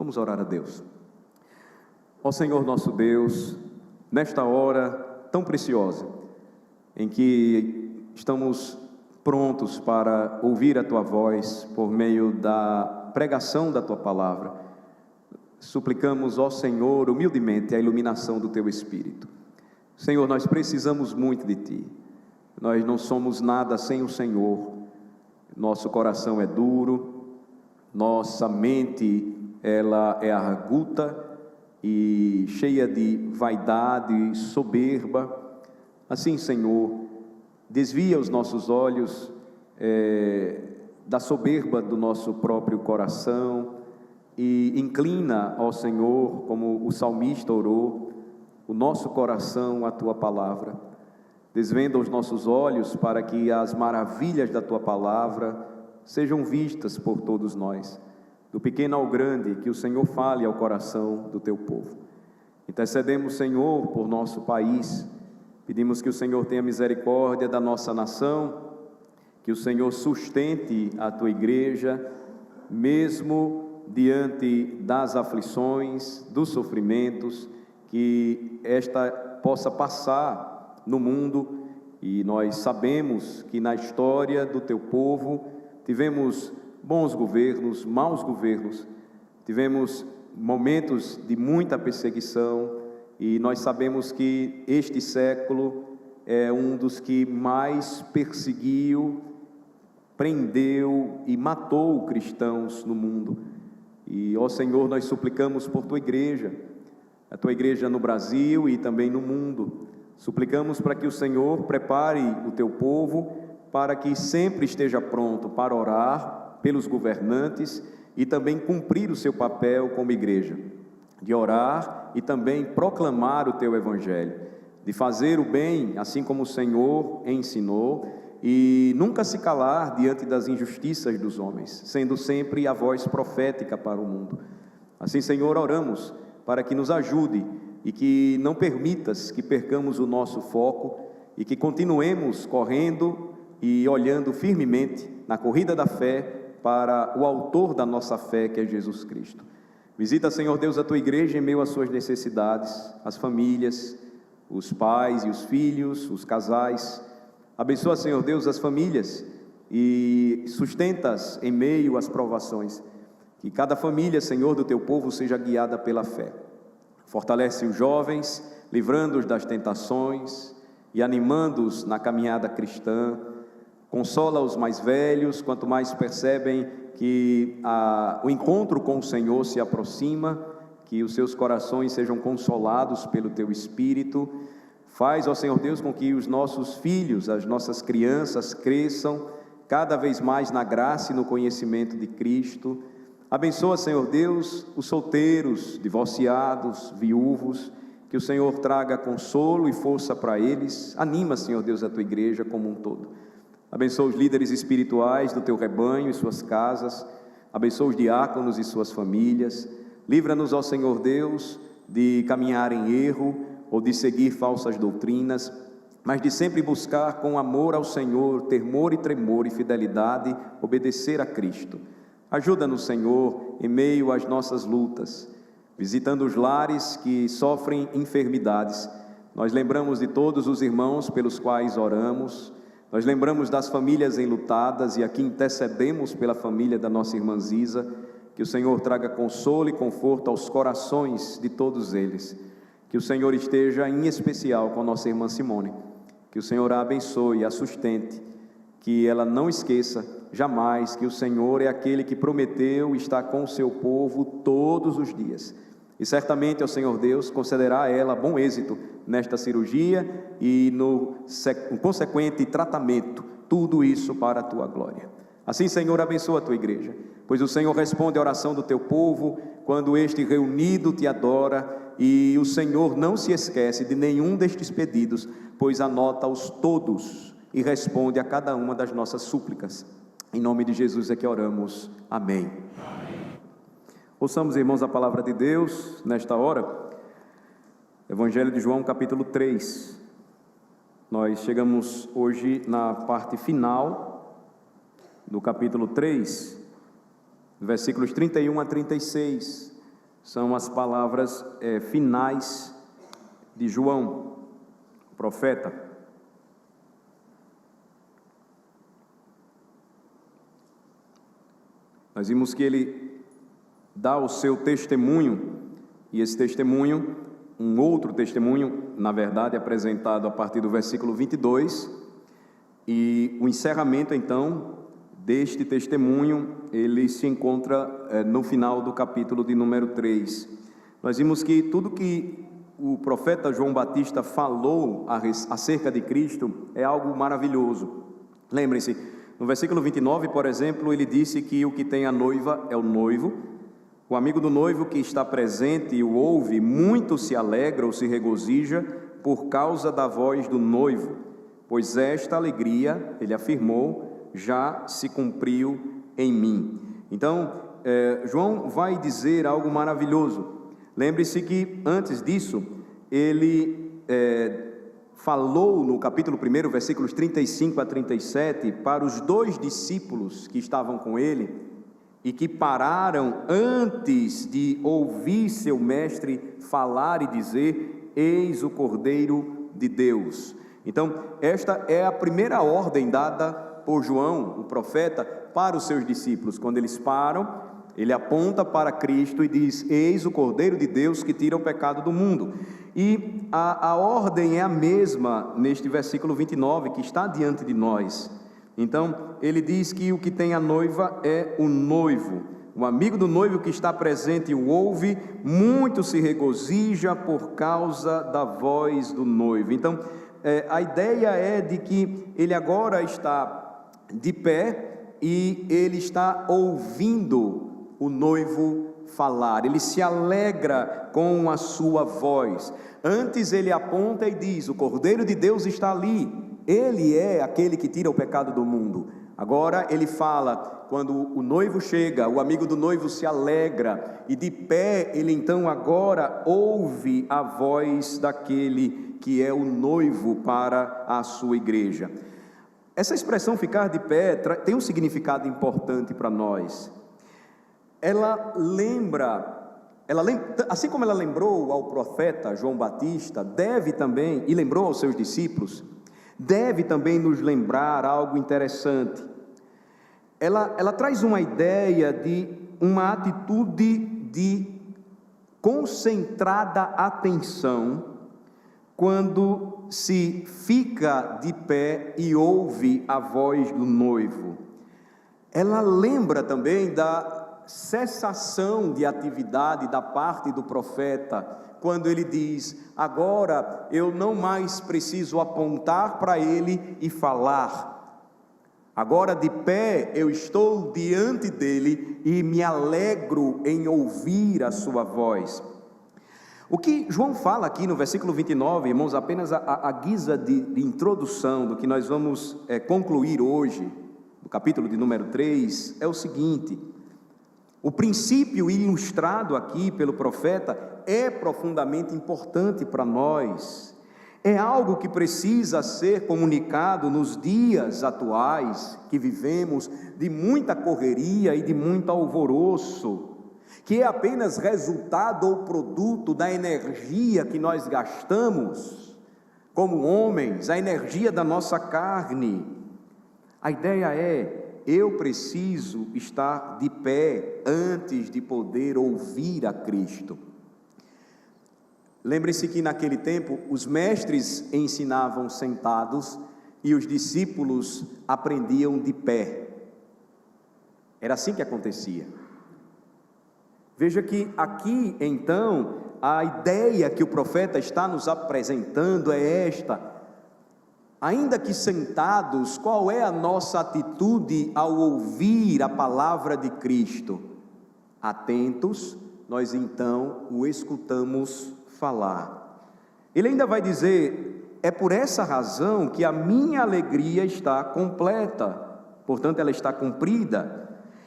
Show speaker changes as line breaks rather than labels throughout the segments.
Vamos orar a Deus. Ó Senhor nosso Deus, nesta hora tão preciosa, em que estamos prontos para ouvir a Tua voz por meio da pregação da Tua palavra, suplicamos, ó Senhor, humildemente a iluminação do Teu Espírito. Senhor, nós precisamos muito de Ti, nós não somos nada sem o Senhor, nosso coração é duro, nossa mente ela é arguta e cheia de vaidade, soberba. Assim, Senhor, desvia os nossos olhos da soberba do nosso próprio coração e inclina ao Senhor, como o salmista orou, o nosso coração à Tua palavra. Desvenda os nossos olhos para que as maravilhas da Tua palavra sejam vistas por todos nós, do pequeno ao grande, que o Senhor fale ao coração do Teu povo. Intercedemos, Senhor, por nosso país, pedimos que o Senhor tenha misericórdia da nossa nação, que o Senhor sustente a Tua igreja, mesmo diante das aflições, dos sofrimentos, que esta possa passar no mundo. E nós sabemos que na história do Teu povo tivemos bons governos, maus governos, tivemos momentos de muita perseguição, e nós sabemos que este século é um dos que mais perseguiu, prendeu e matou cristãos no mundo. E, ó Senhor, nós suplicamos por Tua igreja, a Tua igreja no Brasil e também no mundo. Suplicamos para que o Senhor prepare o Teu povo, para que sempre esteja pronto para orar pelos governantes e também cumprir o seu papel como igreja, de orar e também proclamar o Teu Evangelho, de fazer o bem, assim como o Senhor ensinou, e nunca se calar diante das injustiças dos homens, sendo sempre a voz profética para o mundo. Assim, Senhor, oramos para que nos ajude e que não permitas que percamos o nosso foco e que continuemos correndo e olhando firmemente na corrida da fé para o autor da nossa fé, que é Jesus Cristo. Visita, Senhor Deus, a Tua igreja em meio às suas necessidades, as famílias, os pais e os filhos, os casais. Abençoa, Senhor Deus, as famílias e sustenta-as em meio às provações. Que cada família, Senhor, do Teu povo seja guiada pela fé. Fortalece os jovens, livrando-os das tentações e animando-os na caminhada cristã. Consola os mais velhos, quanto mais percebem que o encontro com o Senhor se aproxima, que os seus corações sejam consolados pelo Teu Espírito. Faz, ó Senhor Deus, com que os nossos filhos, as nossas crianças cresçam cada vez mais na graça e no conhecimento de Cristo. Abençoa, Senhor Deus, os solteiros, divorciados, viúvos, que o Senhor traga consolo e força para eles. Anima, Senhor Deus, a Tua igreja como um todo. Abençoa os líderes espirituais do Teu rebanho e suas casas. Abençoa os diáconos e suas famílias. Livra-nos, ó Senhor Deus, de caminhar em erro ou de seguir falsas doutrinas, mas de sempre buscar com amor ao Senhor, temor e tremor e fidelidade, obedecer a Cristo. Ajuda-nos, Senhor, em meio às nossas lutas, visitando os lares que sofrem enfermidades. Nós lembramos de todos os irmãos pelos quais oramos. Nós lembramos das famílias enlutadas e aqui intercedemos pela família da nossa irmã Ziza, que o Senhor traga consolo e conforto aos corações de todos eles, que o Senhor esteja em especial com a nossa irmã Simone, que o Senhor a abençoe e a sustente, que ela não esqueça jamais que o Senhor é aquele que prometeu estar com o seu povo todos os dias. E certamente, ó Senhor Deus, concederá a ela bom êxito nesta cirurgia e no consequente tratamento, tudo isso para a Tua glória. Assim, Senhor, abençoa a Tua igreja, pois o Senhor responde a oração do Teu povo, quando este reunido Te adora, e o Senhor não se esquece de nenhum destes pedidos, pois anota-os todos e responde a cada uma das nossas súplicas. Em nome de Jesus é que oramos. Amém. Ouçamos, irmãos, a palavra de Deus nesta hora. Evangelho de João, capítulo 3. Nós chegamos hoje na parte final do capítulo 3, versículos 31 a 36. são as palavras finais de João, profeta. Nós vimos que ele dá o seu testemunho, e esse testemunho, um outro testemunho, na verdade, apresentado a partir do versículo 22, e o encerramento, então, deste testemunho, ele se encontra no final do capítulo de número 3. Nós vimos que tudo que o profeta João Batista falou acerca de Cristo é algo maravilhoso. Lembrem-se, no versículo 29, por exemplo, ele disse que o que tem a noiva é o noivo. O amigo do noivo que está presente e o ouve, muito se alegra ou se regozija por causa da voz do noivo, pois esta alegria, ele afirmou, já se cumpriu em mim. Então, João vai dizer algo maravilhoso. Lembre-se que antes disso, ele falou no capítulo 1, versículos 35 a 37, para os 2 discípulos que estavam com ele e que pararam antes de ouvir seu mestre falar e dizer: eis o Cordeiro de Deus. Então, esta é a primeira ordem dada por João, o profeta, para os seus discípulos. Quando eles param, ele aponta para Cristo e diz: eis o Cordeiro de Deus que tira o pecado do mundo. E a ordem é a mesma neste versículo 29, que está diante de nós. Então, ele diz que o que tem a noiva é o noivo. O amigo do noivo que está presente o ouve, muito se regozija por causa da voz do noivo. Então, a ideia é de que ele agora está de pé e ele está ouvindo o noivo falar, ele se alegra com a sua voz. Antes ele aponta e diz: o Cordeiro de Deus está ali, ele é aquele que tira o pecado do mundo. Agora ele fala, quando o noivo chega, o amigo do noivo se alegra, e de pé ele então agora ouve a voz daquele que é o noivo para a sua igreja. Essa expressão ficar de pé tem um significado importante para nós. Ela lembra, assim como ela lembrou ao profeta João Batista, deve também, e lembrou aos seus discípulos, deve também nos lembrar algo interessante. Ela traz uma ideia de uma atitude de concentrada atenção quando se fica de pé e ouve a voz do noivo. Ela lembra também da cessação de atividade da parte do profeta, quando ele diz: agora eu não mais preciso apontar para ele e falar, agora de pé eu estou diante dele e me alegro em ouvir a sua voz. O que João fala aqui no versículo 29, irmãos, apenas a guisa de introdução do que nós vamos concluir hoje, no capítulo de número 3, é o seguinte: o princípio ilustrado aqui pelo profeta é profundamente importante para nós, é algo que precisa ser comunicado nos dias atuais que vivemos, de muita correria e de muito alvoroço, que é apenas resultado ou produto da energia que nós gastamos como homens, a energia da nossa carne. A ideia é: eu preciso estar de pé antes de poder ouvir a Cristo. Lembre-se que naquele tempo os mestres ensinavam sentados e os discípulos aprendiam de pé. Era assim que acontecia. Veja que aqui então a ideia que o profeta está nos apresentando é esta: ainda que sentados, qual é a nossa atitude ao ouvir a palavra de Cristo? Atentos, nós então o escutamos falar. Ele ainda vai dizer: é por essa razão que a minha alegria está completa, portanto ela está cumprida.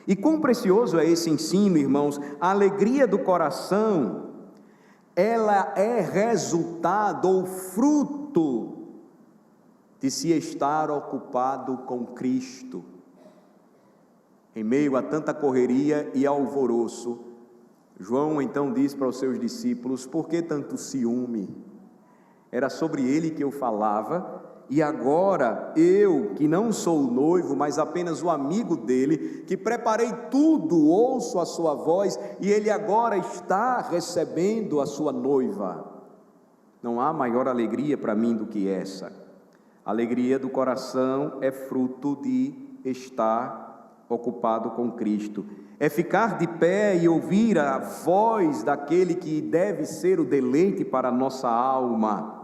E quão precioso é esse ensino, irmãos? A alegria do coração, ela é resultado ou fruto de se estar ocupado com Cristo. Em meio a tanta correria e alvoroço, João então diz para os seus discípulos: por que tanto ciúme? Era sobre ele que eu falava, e agora eu, que não sou o noivo, mas apenas o amigo dele, que preparei tudo, ouço a sua voz, e ele agora está recebendo a sua noiva. Não há maior alegria para mim do que essa. A alegria do coração é fruto de estar ocupado com Cristo. É ficar de pé e ouvir a voz daquele que deve ser o deleite para a nossa alma.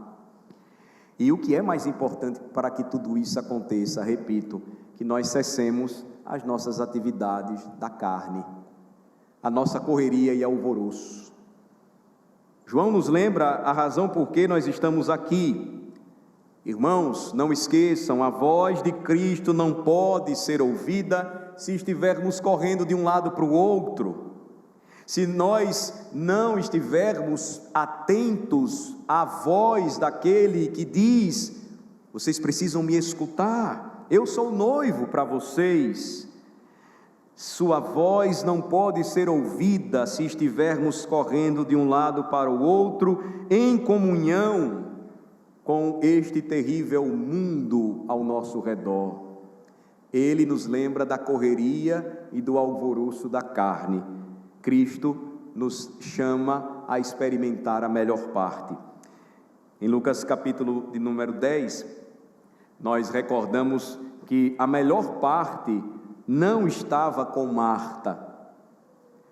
E o que é mais importante para que tudo isso aconteça, repito, que nós cessemos as nossas atividades da carne, a nossa correria e alvoroço. João nos lembra a razão por que nós estamos aqui. Irmãos, não esqueçam, a voz de Cristo não pode ser ouvida se estivermos correndo de um lado para o outro. Se nós não estivermos atentos à voz daquele que diz: vocês precisam me escutar, eu sou noivo para vocês. Sua voz não pode ser ouvida se estivermos correndo de um lado para o outro, em comunhão com este terrível mundo ao nosso redor. Ele nos lembra da correria e do alvoroço da carne. Cristo nos chama a experimentar a melhor parte. Em Lucas capítulo de número 10, nós recordamos que a melhor parte não estava com Marta,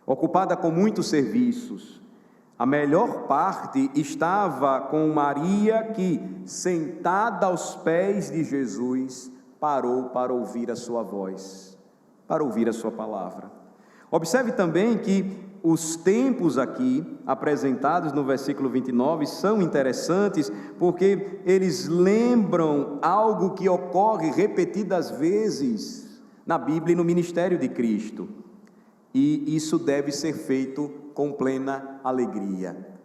ocupada com muitos serviços. A melhor parte estava com Maria, que, sentada aos pés de Jesus, parou para ouvir a sua voz, para ouvir a sua palavra. Observe também que os tempos aqui apresentados no versículo 29 são interessantes, porque eles lembram algo que ocorre repetidas vezes na Bíblia e no ministério de Cristo, e isso deve ser feito com plena alegria.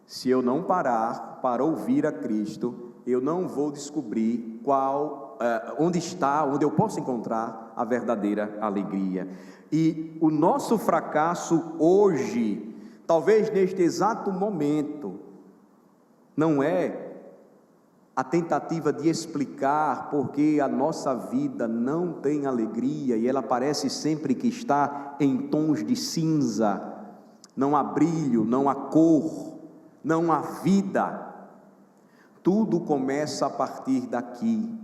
Se eu não parar para ouvir a Cristo, eu não vou descobrir onde eu posso encontrar a verdadeira alegria. E o nosso fracasso hoje, talvez neste exato momento, não é a tentativa de explicar porque a nossa vida não tem alegria e ela parece sempre que está em tons de cinza, não há brilho, não há cor, não há vida. Tudo começa a partir daqui.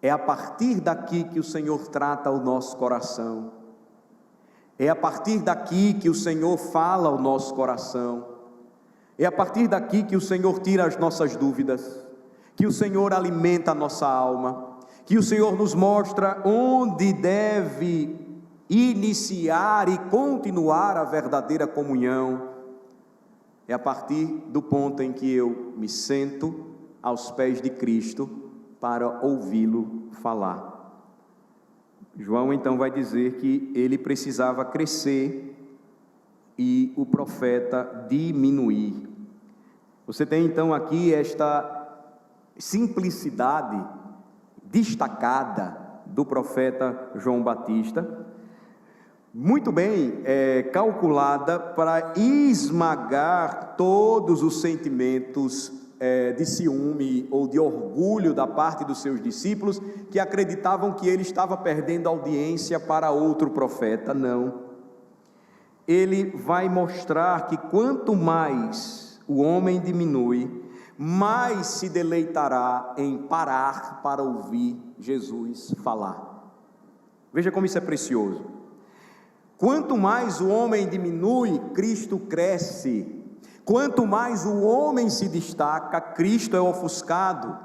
É a partir daqui que o Senhor trata o nosso coração. É a partir daqui que o Senhor fala ao nosso coração. É a partir daqui que o Senhor tira as nossas dúvidas, que o Senhor alimenta a nossa alma, que o Senhor nos mostra onde deve iniciar e continuar a verdadeira comunhão. É a partir do ponto em que eu me sento aos pés de Cristo para ouvi-lo falar. João então vai dizer que ele precisava crescer e o profeta diminuir. Você tem então aqui esta simplicidade destacada do profeta João Batista, muito bem calculada para esmagar todos os sentimentos de ciúme ou de orgulho da parte dos seus discípulos, que acreditavam que ele estava perdendo audiência para outro profeta. Não. Ele vai mostrar que quanto mais o homem diminui, mais se deleitará em parar para ouvir Jesus falar. Veja como isso é precioso. Quanto mais o homem diminui, Cristo cresce. Quanto mais o homem se destaca, Cristo é ofuscado.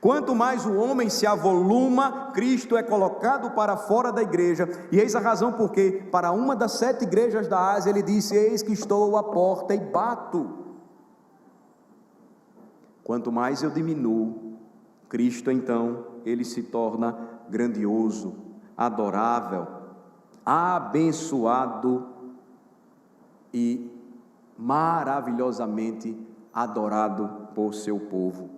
Quanto mais o homem se avoluma, Cristo é colocado para fora da igreja. E eis a razão porque, para uma das 7 igrejas da Ásia, ele disse: eis que estou à porta e bato. Quanto mais eu diminuo, Cristo então, ele se torna grandioso, adorável, abençoado e maravilhosamente adorado por seu povo.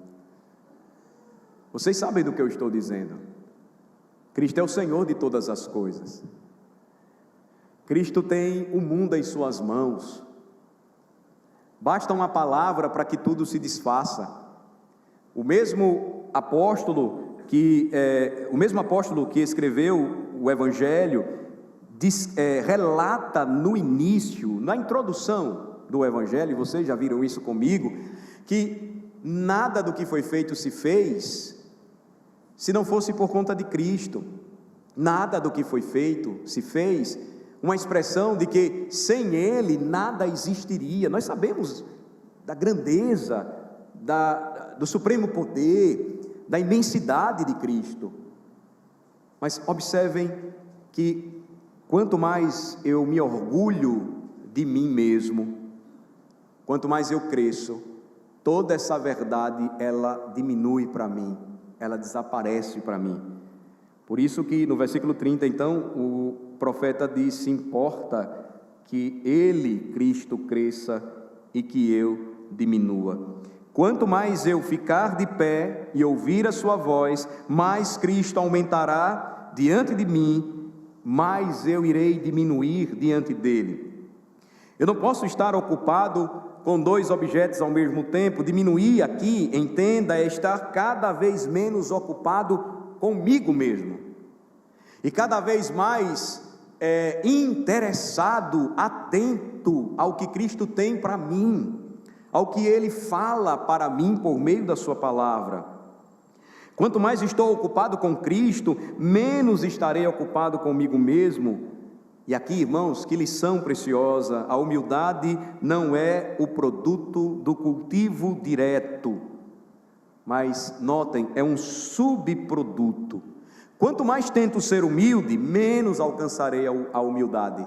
Vocês sabem do que eu estou dizendo. Cristo é o Senhor de todas as coisas. Cristo tem o mundo em suas mãos. Basta uma palavra para que tudo se desfaça. O mesmo apóstolo que escreveu o Evangelho relata no início, na introdução do Evangelho, e vocês já viram isso comigo, que nada do que foi feito se fez se não fosse por conta de Cristo. Nada do que foi feito se fez, uma expressão de que sem Ele nada existiria. Nós sabemos da grandeza, do supremo poder, da imensidade de Cristo, mas observem que quanto mais eu me orgulho de mim mesmo, quanto mais eu cresço, toda essa verdade ela diminui para mim, ela desaparece para mim. Por isso que no versículo 30, então, o profeta diz: importa que Ele, Cristo, cresça e que eu diminua. Quanto mais eu ficar de pé e ouvir a sua voz, mais Cristo aumentará diante de mim, mais eu irei diminuir diante dele. Eu não posso estar ocupado com dois objetos ao mesmo tempo. Diminuir aqui, entenda, é estar cada vez menos ocupado comigo mesmo, e cada vez mais interessado, atento ao que Cristo tem para mim, ao que Ele fala para mim por meio da sua palavra. Quanto mais estou ocupado com Cristo, menos estarei ocupado comigo mesmo. E aqui, irmãos, que lição preciosa: a humildade não é o produto do cultivo direto, mas notem, é um subproduto. Quanto mais tento ser humilde, menos alcançarei a humildade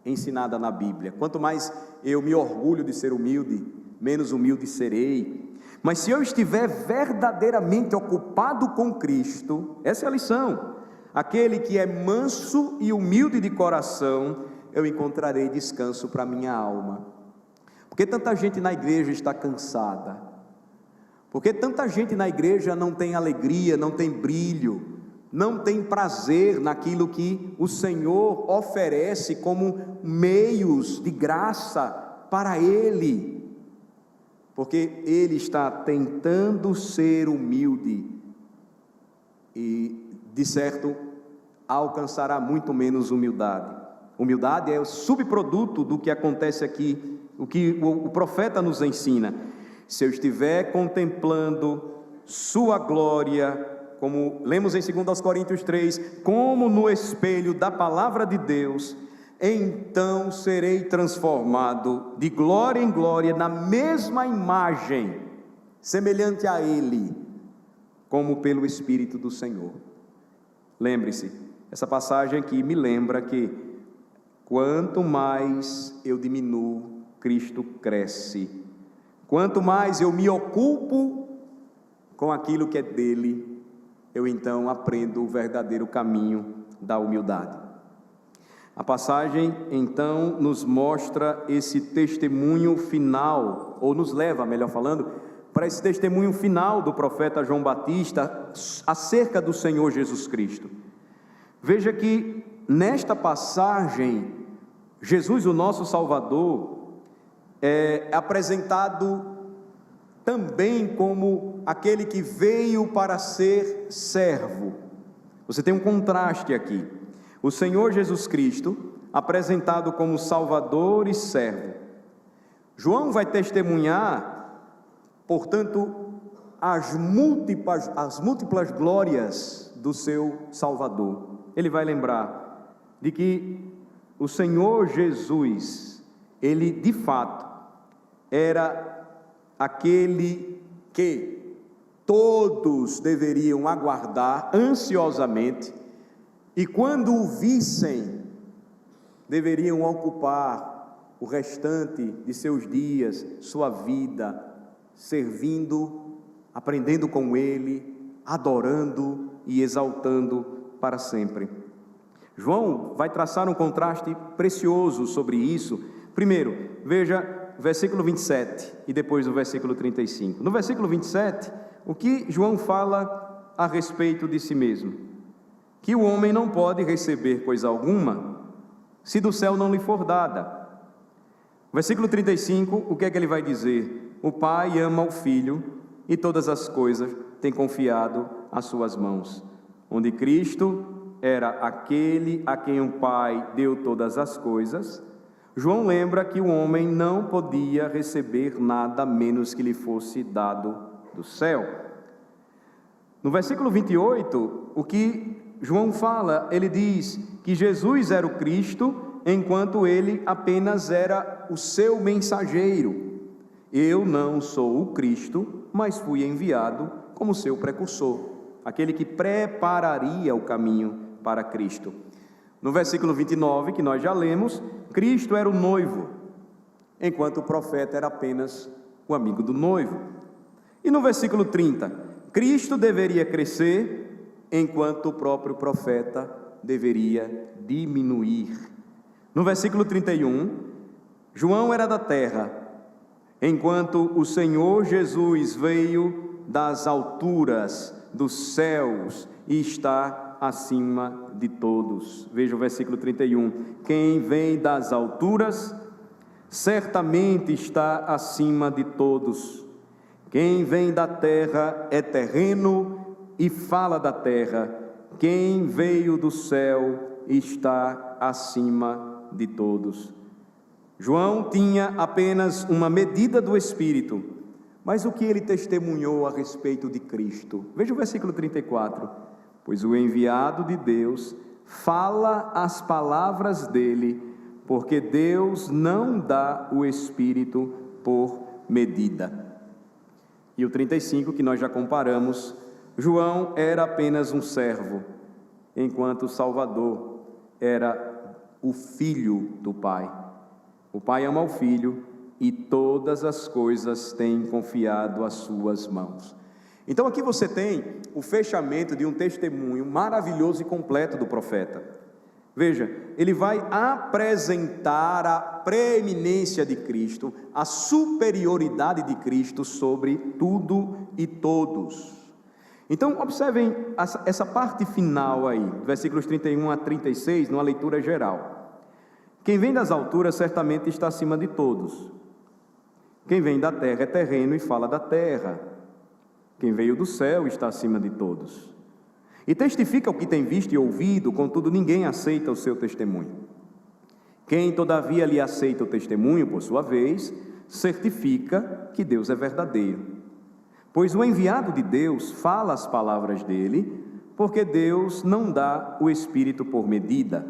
ensinada na Bíblia. Quanto mais eu me orgulho de ser humilde, menos humilde serei. Mas se eu estiver verdadeiramente ocupado com Cristo, essa é a lição: aquele que é manso e humilde de coração, eu encontrarei descanso para minha alma. Porque tanta gente na igreja está cansada? Porque tanta gente na igreja não tem alegria, não tem brilho, não tem prazer naquilo que o Senhor oferece como meios de graça para Ele? Porque Ele está tentando ser humilde e, de certo, alcançará muito menos humildade. Humildade é o subproduto do que acontece aqui, o que o profeta nos ensina. Se eu estiver contemplando sua glória, como lemos em 2 Coríntios 3, como no espelho da palavra de Deus, então serei transformado de glória em glória na mesma imagem, semelhante a Ele, como pelo Espírito do Senhor. Lembre-se, essa passagem aqui me lembra que quanto mais eu diminuo, Cristo cresce. Quanto mais eu me ocupo com aquilo que é dele, eu então aprendo o verdadeiro caminho da humildade. A passagem então nos mostra esse testemunho final, ou nos leva, melhor falando, para esse testemunho final do profeta João Batista acerca do Senhor Jesus Cristo. Veja que nesta passagem, Jesus, o nosso Salvador, é apresentado também como aquele que veio para ser servo. Você tem um contraste aqui: o Senhor Jesus Cristo apresentado como Salvador e servo. João vai testemunhar, portanto, as múltiplas glórias do seu Salvador. Ele vai lembrar de que o Senhor Jesus, Ele de fato era aquele que todos deveriam aguardar ansiosamente, e quando o vissem, deveriam ocupar o restante de seus dias, sua vida, servindo, aprendendo com Ele, adorando e exaltando para sempre. João vai traçar um contraste precioso sobre isso. Primeiro, veja versículo 27 e depois o versículo 35. No versículo 27, o que João fala a respeito de si mesmo? Que o homem não pode receber coisa alguma se do céu não lhe for dada. Versículo 35, o que é que ele vai dizer? O Pai ama o Filho e todas as coisas tem confiado às suas mãos. Onde Cristo era aquele a quem o Pai deu todas as coisas, João lembra que o homem não podia receber nada menos que lhe fosse dado do céu. No versículo 28, o que João fala, ele diz que Jesus era o Cristo, enquanto ele apenas era o seu mensageiro. Eu não sou o Cristo, mas fui enviado como seu precursor, aquele que prepararia o caminho para Cristo. No versículo 29, que nós já lemos, Cristo era o noivo, enquanto o profeta era apenas o amigo do noivo. E no versículo 30, Cristo deveria crescer, enquanto o próprio profeta deveria diminuir. No versículo 31, João era da terra, enquanto o Senhor Jesus veio das alturas dos céus e está acima de todos. Veja o versículo 31. Quem vem das alturas, certamente está acima de todos. Quem vem da terra é terreno e fala da terra. Quem veio do céu está acima de todos. João tinha apenas uma medida do Espírito, mas o que ele testemunhou a respeito de Cristo? Veja o versículo 34. Pois o enviado de Deus fala as palavras dele, porque Deus não dá o Espírito por medida. E o 35, que nós já comparamos, João era apenas um servo, enquanto o Salvador era o Filho do Pai. O Pai ama o Filho e todas as coisas têm confiado às suas mãos. Então aqui você tem o fechamento de um testemunho maravilhoso e completo do profeta. Veja, ele vai apresentar a preeminência de Cristo, a superioridade de Cristo sobre tudo e todos. Então observem essa parte final aí, versículos 31 a 36, numa leitura geral. Quem vem das alturas certamente está acima de todos. Quem vem da terra é terreno e fala da terra. Quem veio do céu está acima de todos. E testifica o que tem visto e ouvido, contudo ninguém aceita o seu testemunho. Quem todavia lhe aceita o testemunho, por sua vez, certifica que Deus é verdadeiro. Pois o enviado de Deus fala as palavras dele, porque Deus não dá o Espírito por medida.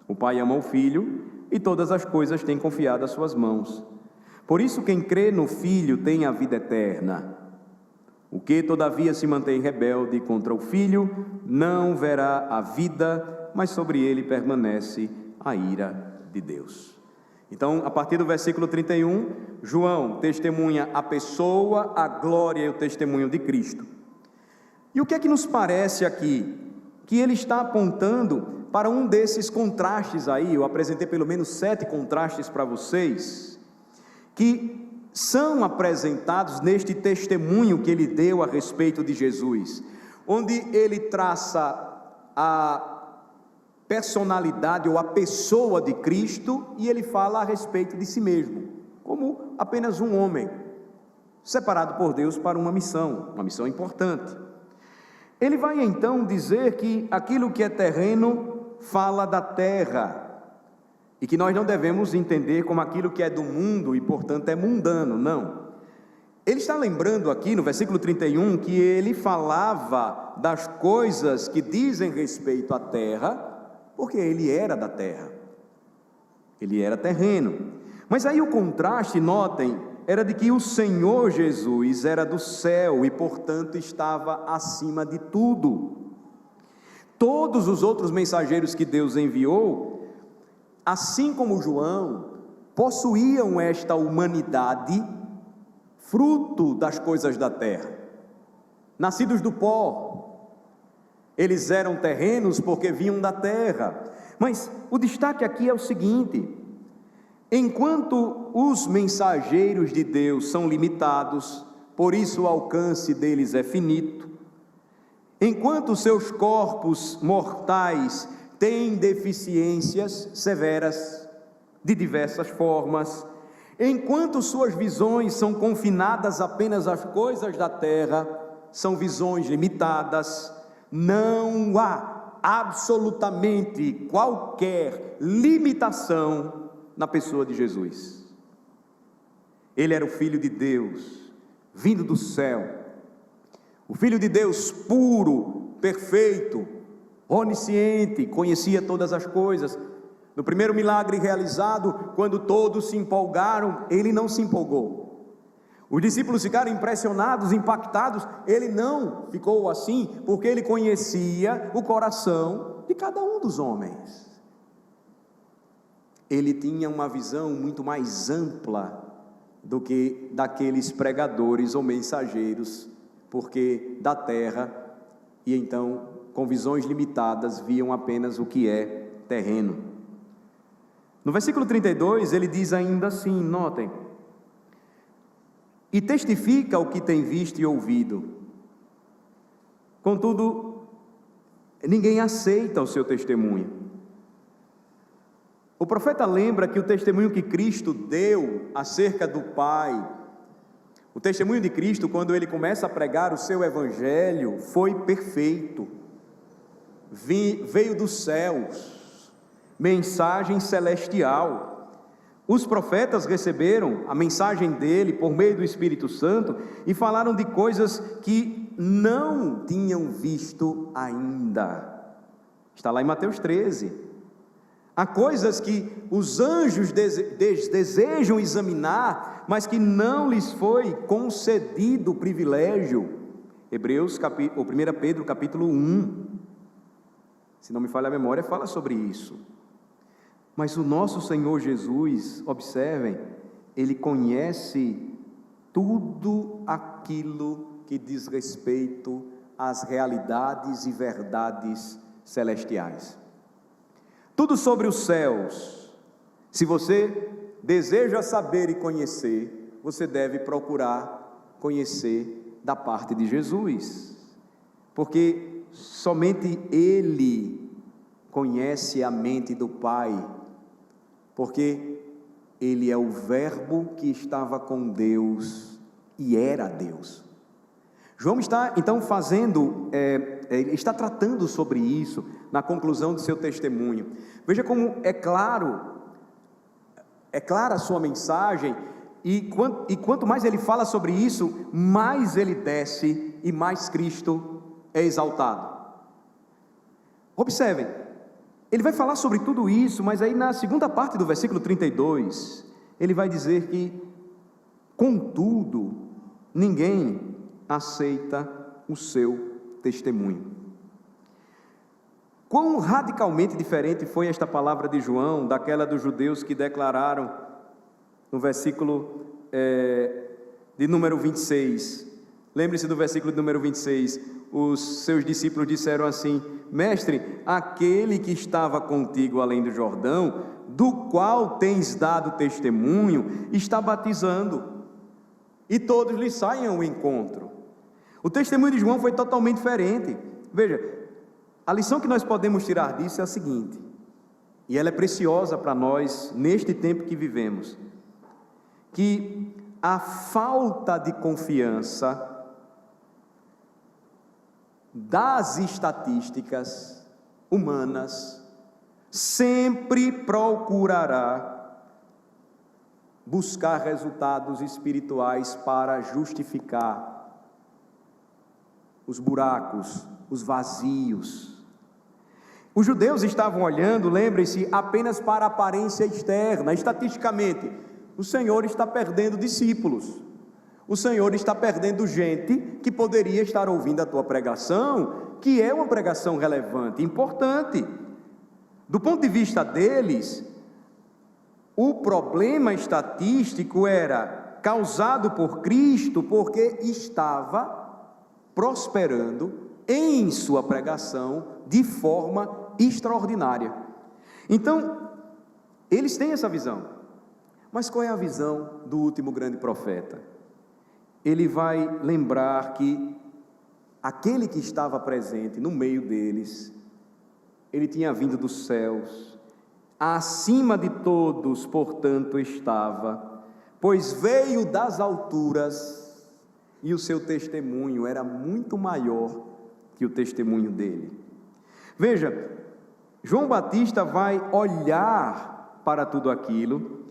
O Pai ama o Filho e todas as coisas têm confiado às suas mãos. Por isso quem crê no Filho tem a vida eterna. O que todavia se mantém rebelde contra o Filho não verá a vida, mas sobre ele permanece a ira de Deus. Então, a partir do versículo 31, João testemunha a pessoa, a glória e o testemunho de Cristo. E o que é que nos parece aqui? Que ele está apontando para um desses contrastes aí. Eu apresentei pelo menos 7 contrastes para vocês, que são apresentados neste testemunho que ele deu a respeito de Jesus, onde ele traça a personalidade ou a pessoa de Cristo e ele fala a respeito de si mesmo, como apenas um homem, separado por Deus para uma missão importante. Ele vai então dizer que aquilo que é terreno fala da terra, e que nós não devemos entender como aquilo que é do mundo e portanto é mundano, não. Ele está lembrando aqui no versículo 31 que ele falava das coisas que dizem respeito à terra, porque ele era da terra, ele era terreno. Mas aí o contraste, notem, era de que o Senhor Jesus era do céu e portanto estava acima de tudo. Todos os outros mensageiros que Deus enviou, assim como João, possuíam esta humanidade, fruto das coisas da terra, nascidos do pó. Eles eram terrenos porque vinham da terra. Mas o destaque aqui é o seguinte: enquanto os mensageiros de Deus são limitados, por isso o alcance deles é finito, enquanto seus corpos mortais tem deficiências severas, de diversas formas. Enquanto suas visões são confinadas apenas às coisas da terra, são visões limitadas, não há absolutamente qualquer limitação na pessoa de Jesus. Ele era o Filho de Deus, vindo do céu, o Filho de Deus puro, perfeito, onisciente, conhecia todas as coisas. No primeiro milagre realizado, quando todos se empolgaram, ele não se empolgou. Os discípulos ficaram impressionados, impactados, ele não ficou assim, porque ele conhecia o coração de cada um dos homens. Ele tinha uma visão muito mais ampla do que daqueles pregadores ou mensageiros, porque da terra, e então, com visões limitadas, viam apenas o que é terreno. No versículo 32, ele diz ainda assim, notem: e testifica o que tem visto e ouvido. Contudo, ninguém aceita o seu testemunho. O profeta lembra que o testemunho que Cristo deu acerca do Pai, o testemunho de Cristo, quando ele começa a pregar o seu evangelho, foi perfeito, veio dos céus, mensagem celestial. Os profetas receberam a mensagem dele por meio do Espírito Santo e falaram de coisas que não tinham visto ainda. Está lá em Mateus 13. Há coisas que os anjos desejam examinar, mas que não lhes foi concedido o privilégio. 1 Pedro capítulo 1, se não me falha a memória, fala sobre isso. Mas o nosso Senhor Jesus, observem, Ele conhece tudo aquilo que diz respeito às realidades e verdades celestiais. Tudo sobre os céus. Se você deseja saber e conhecer, você deve procurar conhecer da parte de Jesus, porque somente Ele conhece a mente do Pai, porque Ele é o Verbo que estava com Deus e era Deus. João está então está tratando sobre isso na conclusão do seu testemunho. Veja como é clara a sua mensagem, e quanto mais ele fala sobre isso, mais ele desce e mais Cristo é exaltado. Observem, ele vai falar sobre tudo isso, mas aí na segunda parte do versículo 32, ele vai dizer que, contudo, ninguém aceita o seu testemunho. Quão radicalmente diferente foi esta palavra de João daquela dos judeus que declararam no versículo de número 26. Lembre-se do versículo de número 26. Os seus discípulos disseram assim: Mestre, aquele que estava contigo além do Jordão, do qual tens dado testemunho, está batizando, e todos lhe saem ao encontro. O testemunho de João foi totalmente diferente. Veja, a lição que nós podemos tirar disso é a seguinte, e ela é preciosa para nós neste tempo que vivemos, que a falta de confiança das estatísticas humanas sempre procurará buscar resultados espirituais para justificar os buracos, os vazios. Os judeus estavam olhando, lembrem-se, apenas para a aparência externa. Estatisticamente, o Senhor está perdendo discípulos, o Senhor está perdendo gente que poderia estar ouvindo a tua pregação, que é uma pregação relevante, importante. Do ponto de vista deles, o problema estatístico era causado por Cristo, porque estava prosperando em sua pregação de forma extraordinária. Então, eles têm essa visão. Mas qual é a visão do último grande profeta? Ele vai lembrar que aquele que estava presente no meio deles ele tinha vindo dos céus, acima de todos, portanto, estava, pois veio das alturas, e o seu testemunho era muito maior que o testemunho dele. Veja, João Batista vai olhar para tudo aquilo,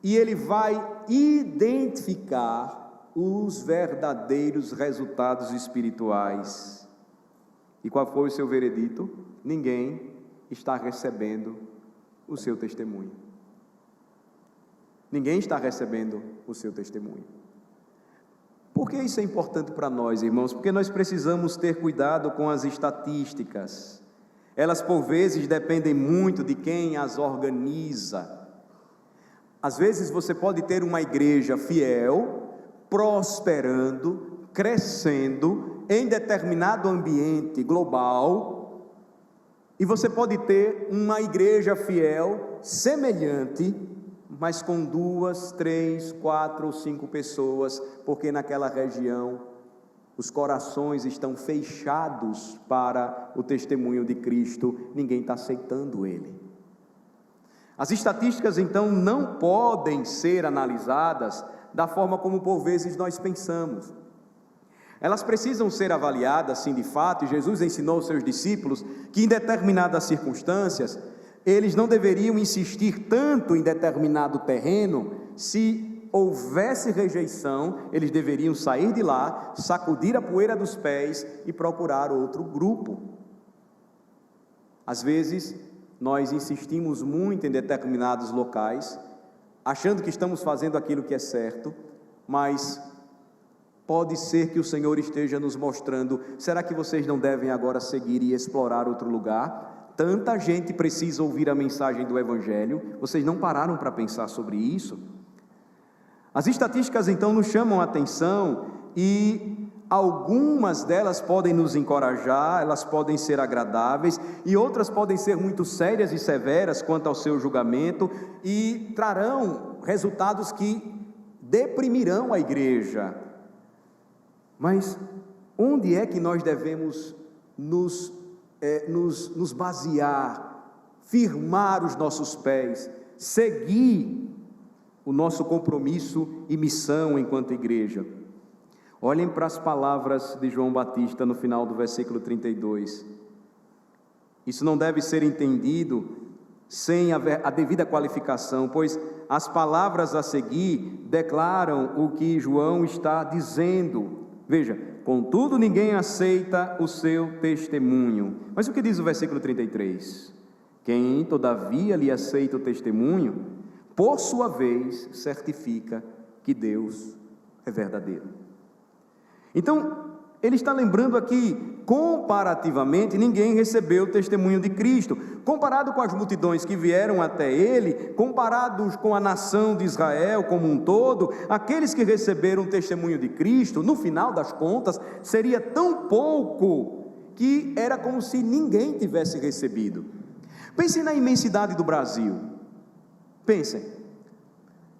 e ele vai identificar os verdadeiros resultados espirituais. E qual foi o seu veredito? Ninguém está recebendo o seu testemunho. Ninguém está recebendo o seu testemunho. Por que isso é importante para nós, irmãos? Porque nós precisamos ter cuidado com as estatísticas. Elas, por vezes, dependem muito de quem as organiza. Às vezes você pode ter uma igreja fiel, prosperando, crescendo, em determinado ambiente global, e você pode ter uma igreja fiel, semelhante, mas com 2, 3, 4 ou 5 pessoas, porque naquela região os corações estão fechados para o testemunho de Cristo, ninguém está aceitando Ele. As estatísticas então não podem ser analisadas da forma como por vezes nós pensamos. Elas precisam ser avaliadas, sim, de fato, e Jesus ensinou aos seus discípulos que em determinadas circunstâncias, eles não deveriam insistir tanto em determinado terreno. Se houvesse rejeição, eles deveriam sair de lá, sacudir a poeira dos pés e procurar outro grupo. Às vezes, nós insistimos muito em determinados locais, achando que estamos fazendo aquilo que é certo, mas pode ser que o Senhor esteja nos mostrando: será que vocês não devem agora seguir e explorar outro lugar? Tanta gente precisa ouvir a mensagem do Evangelho, vocês não pararam para pensar sobre isso? As estatísticas então nos chamam a atenção, e algumas delas podem nos encorajar, elas podem ser agradáveis, e outras podem ser muito sérias e severas quanto ao seu julgamento, e trarão resultados que deprimirão a igreja. Mas onde é que nós devemos nos basear, firmar os nossos pés, seguir o nosso compromisso e missão enquanto igreja? Olhem para as palavras de João Batista no final do versículo 32. Isso não deve ser entendido sem a devida qualificação, pois as palavras a seguir declaram o que João está dizendo. Veja: contudo ninguém aceita o seu testemunho. Mas o que diz o versículo 33? Quem todavia lhe aceita o testemunho, por sua vez certifica que Deus é verdadeiro. Então, ele está lembrando aqui, comparativamente, ninguém recebeu o testemunho de Cristo. Comparado com as multidões que vieram até ele, comparados com a nação de Israel como um todo, aqueles que receberam o testemunho de Cristo, no final das contas, seria tão pouco que era como se ninguém tivesse recebido. Pensem na imensidade do Brasil. Pensem.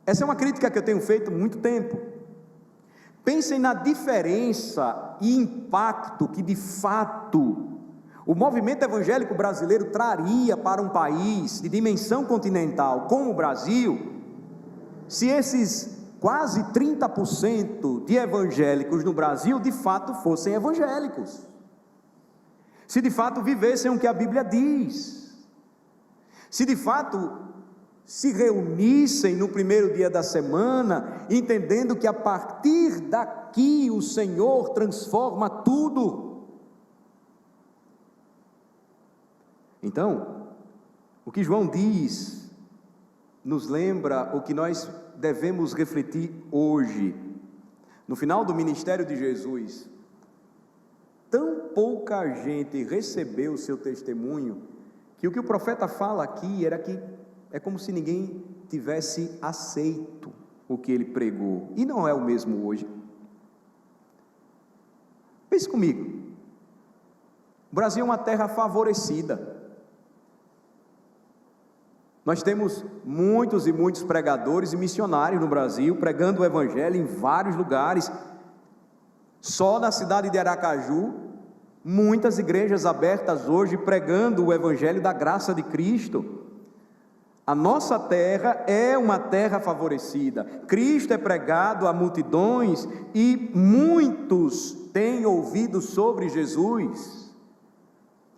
Essa é uma crítica que eu tenho feito há muito tempo. Pensem na diferença e impacto que de fato o movimento evangélico brasileiro traria para um país de dimensão continental como o Brasil, se esses quase 30% de evangélicos no Brasil de fato fossem evangélicos, se de fato vivessem o que a Bíblia diz, se de fato se reunissem no primeiro dia da semana, entendendo que a partir daqui o Senhor transforma tudo. Então, o que João diz nos lembra o que nós devemos refletir hoje. No final do ministério de Jesus, tão pouca gente recebeu o seu testemunho, que o que o profeta fala aqui era que é como se ninguém tivesse aceito o que ele pregou, e não é o mesmo hoje. Pense comigo, o Brasil é uma terra favorecida, nós temos muitos e muitos pregadores e missionários no Brasil, pregando o Evangelho em vários lugares. Só na cidade de Aracaju, Muitas igrejas abertas hoje pregando o evangelho da graça de Cristo. A nossa terra é uma terra favorecida. Cristo é pregado a multidões e muitos têm ouvido sobre Jesus.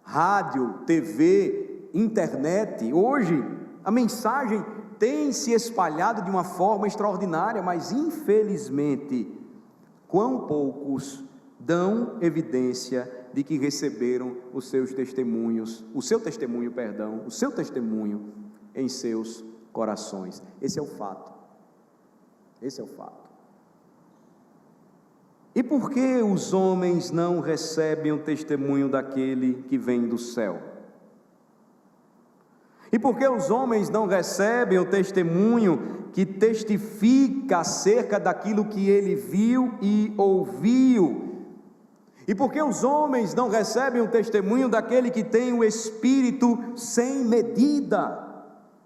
Rádio, TV, internet, hoje a mensagem tem se espalhado de uma forma extraordinária, mas infelizmente, quão poucos dão evidência de que receberam o seu testemunho em seus corações. Esse é o fato. Esse é o fato. E por que os homens não recebem o testemunho daquele que vem do céu? E por que os homens não recebem o testemunho que testifica acerca daquilo que ele viu e ouviu? E por que os homens não recebem o testemunho daquele que tem o Espírito sem medida?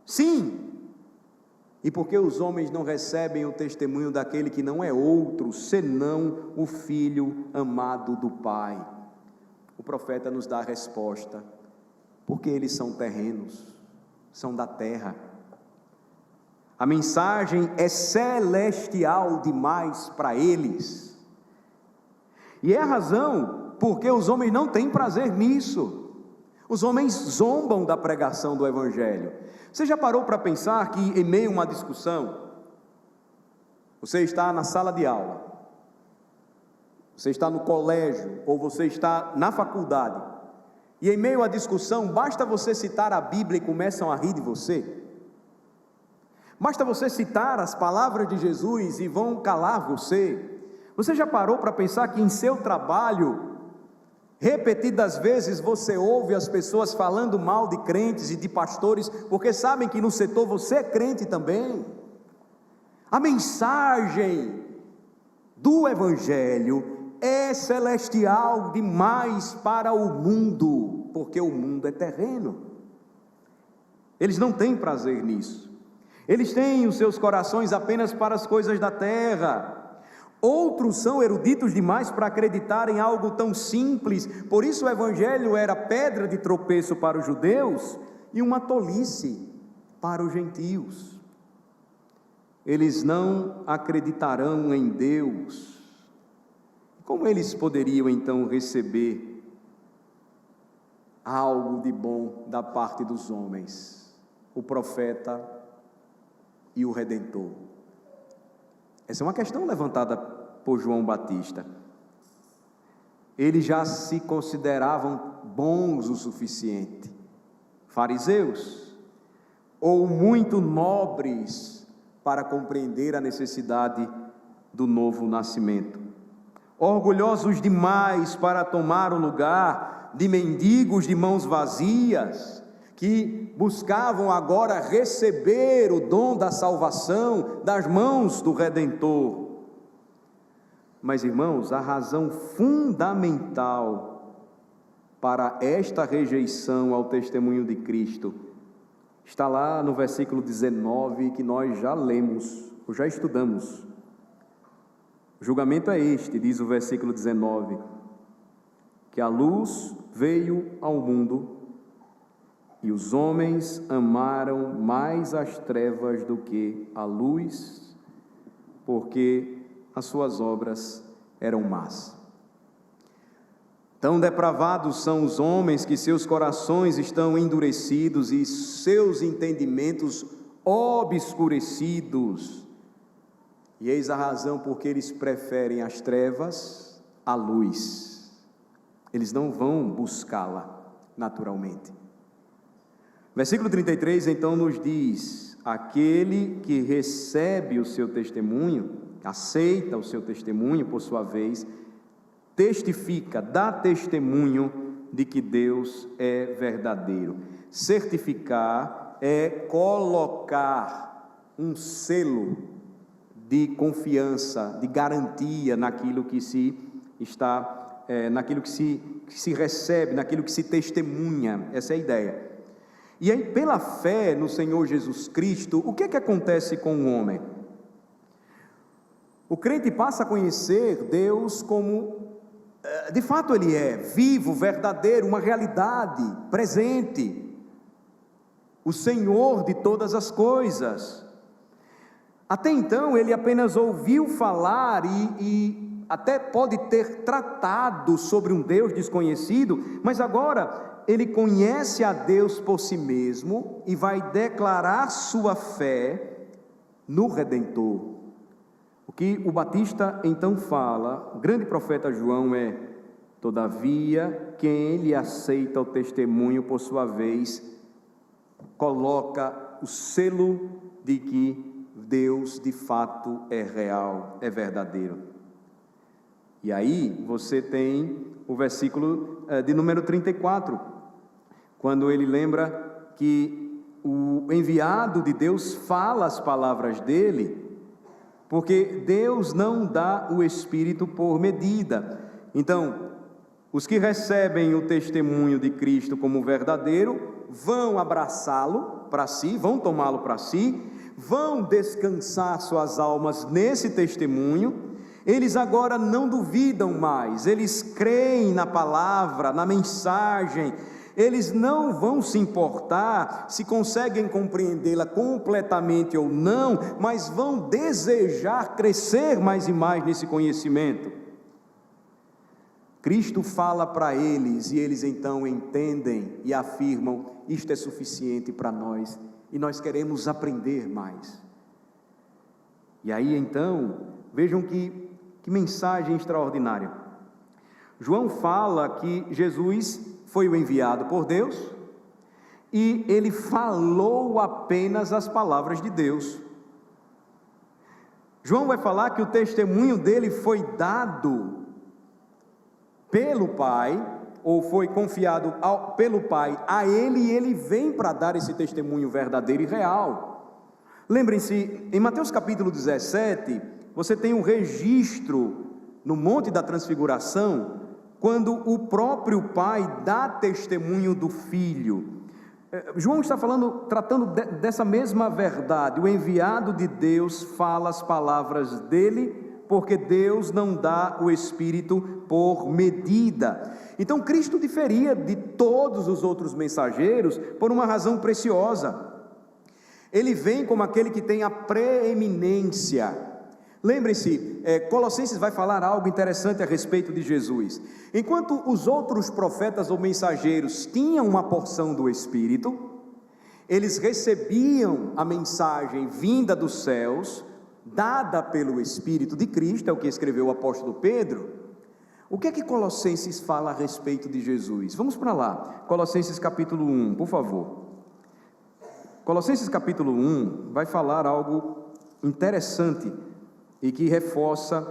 Sim. E por que os homens não recebem o testemunho daquele que não é outro, senão o Filho amado do Pai? O profeta nos dá a resposta: porque eles são terrenos, são da terra. A mensagem é celestial demais para eles. E é a razão porque os homens não têm prazer nisso. Os homens zombam da pregação do Evangelho. Você já parou para pensar que em meio a uma discussão, você está na sala de aula, você está no colégio, ou você está na faculdade, e em meio à discussão, basta você citar a Bíblia e começam a rir de você? Basta você citar as palavras de Jesus e vão calar você? Você já parou para pensar que em seu trabalho, repetidas vezes você ouve as pessoas falando mal de crentes e de pastores, porque sabem que no setor você é crente também? A mensagem do Evangelho é celestial demais para o mundo, porque o mundo é terreno. Eles não têm prazer nisso. Eles têm os seus corações apenas para as coisas da terra. Outros são eruditos demais para acreditar em algo tão simples. Por isso o Evangelho era pedra de tropeço para os judeus e uma tolice para os gentios. Eles não acreditarão em Deus. Como eles poderiam então receber algo de bom da parte dos homens? O profeta e o Redentor. Essa é uma questão levantada por João Batista. Eles já se consideravam bons o suficiente, fariseus, ou muito nobres para compreender a necessidade do novo nascimento, orgulhosos demais para tomar o lugar de mendigos de mãos vazias, que buscavam agora receber o dom da salvação das mãos do Redentor. Mas, irmãos, a razão fundamental para esta rejeição ao testemunho de Cristo está lá no versículo 19, que nós já lemos, ou já estudamos. O julgamento é este, diz o versículo 19, que a luz veio ao mundo, e os homens amaram mais as trevas do que a luz, porque as suas obras eram más. Tão depravados são os homens que seus corações estão endurecidos e seus entendimentos obscurecidos. E eis a razão porque eles preferem as trevas à luz. Eles não vão buscá-la naturalmente. Versículo 33 então nos diz: aquele que recebe o seu testemunho, aceita o seu testemunho por sua vez, testifica, dá testemunho de que Deus é verdadeiro. Certificar é colocar um selo de confiança, de garantia naquilo que se está, naquilo que se recebe, naquilo que se testemunha. Essa é a ideia. E aí, pela fé no Senhor Jesus Cristo, o que é que acontece com o homem? O crente passa a conhecer Deus como de fato ele é vivo, verdadeiro, uma realidade presente, o Senhor de todas as coisas. Até então ele apenas ouviu falar e até pode ter tratado sobre um Deus desconhecido, mas agora ele conhece a Deus por si mesmo e vai declarar sua fé no Redentor. O que o Batista então fala, o grande profeta João, é: todavia, quem lhe aceita o testemunho por sua vez, coloca o selo de que Deus de fato é real, é verdadeiro. E aí você tem o versículo de número 34, quando ele lembra que o enviado de Deus fala as palavras dele, porque Deus não dá o Espírito por medida. Então, os que recebem o testemunho de Cristo como verdadeiro, vão abraçá-lo para si, vão tomá-lo para si, vão descansar suas almas nesse testemunho. Eles agora não duvidam mais, eles creem na palavra, na mensagem. Eles não vão se importar se conseguem compreendê-la completamente ou não, mas vão desejar crescer mais e mais nesse conhecimento. Cristo fala para eles e eles então entendem e afirmam: isto é suficiente para nós e nós queremos aprender mais. E aí então, vejam que mensagem extraordinária. João fala que Jesus foi o enviado por Deus e ele falou apenas as palavras de Deus. João vai falar que o testemunho dele foi dado pelo Pai, ou foi confiado pelo Pai a ele, e ele vem para dar esse testemunho verdadeiro e real. Lembrem-se, em Mateus capítulo 17, você tem um registro no Monte da Transfiguração, quando o próprio Pai dá testemunho do Filho. João está tratando dessa mesma verdade. O enviado de Deus fala as palavras dele, porque Deus não dá o Espírito por medida. Então Cristo diferia de todos os outros mensageiros por uma razão preciosa. Ele vem como aquele que tem a preeminência. Lembre-se, Colossenses vai falar algo interessante a respeito de Jesus. Enquanto os outros profetas ou mensageiros tinham uma porção do Espírito, eles recebiam a mensagem vinda dos céus, dada pelo Espírito de Cristo, é o que escreveu o apóstolo Pedro. O que é que Colossenses fala a respeito de Jesus? Vamos para lá, Colossenses capítulo 1, por favor. Colossenses capítulo 1 vai falar algo interessante e que reforça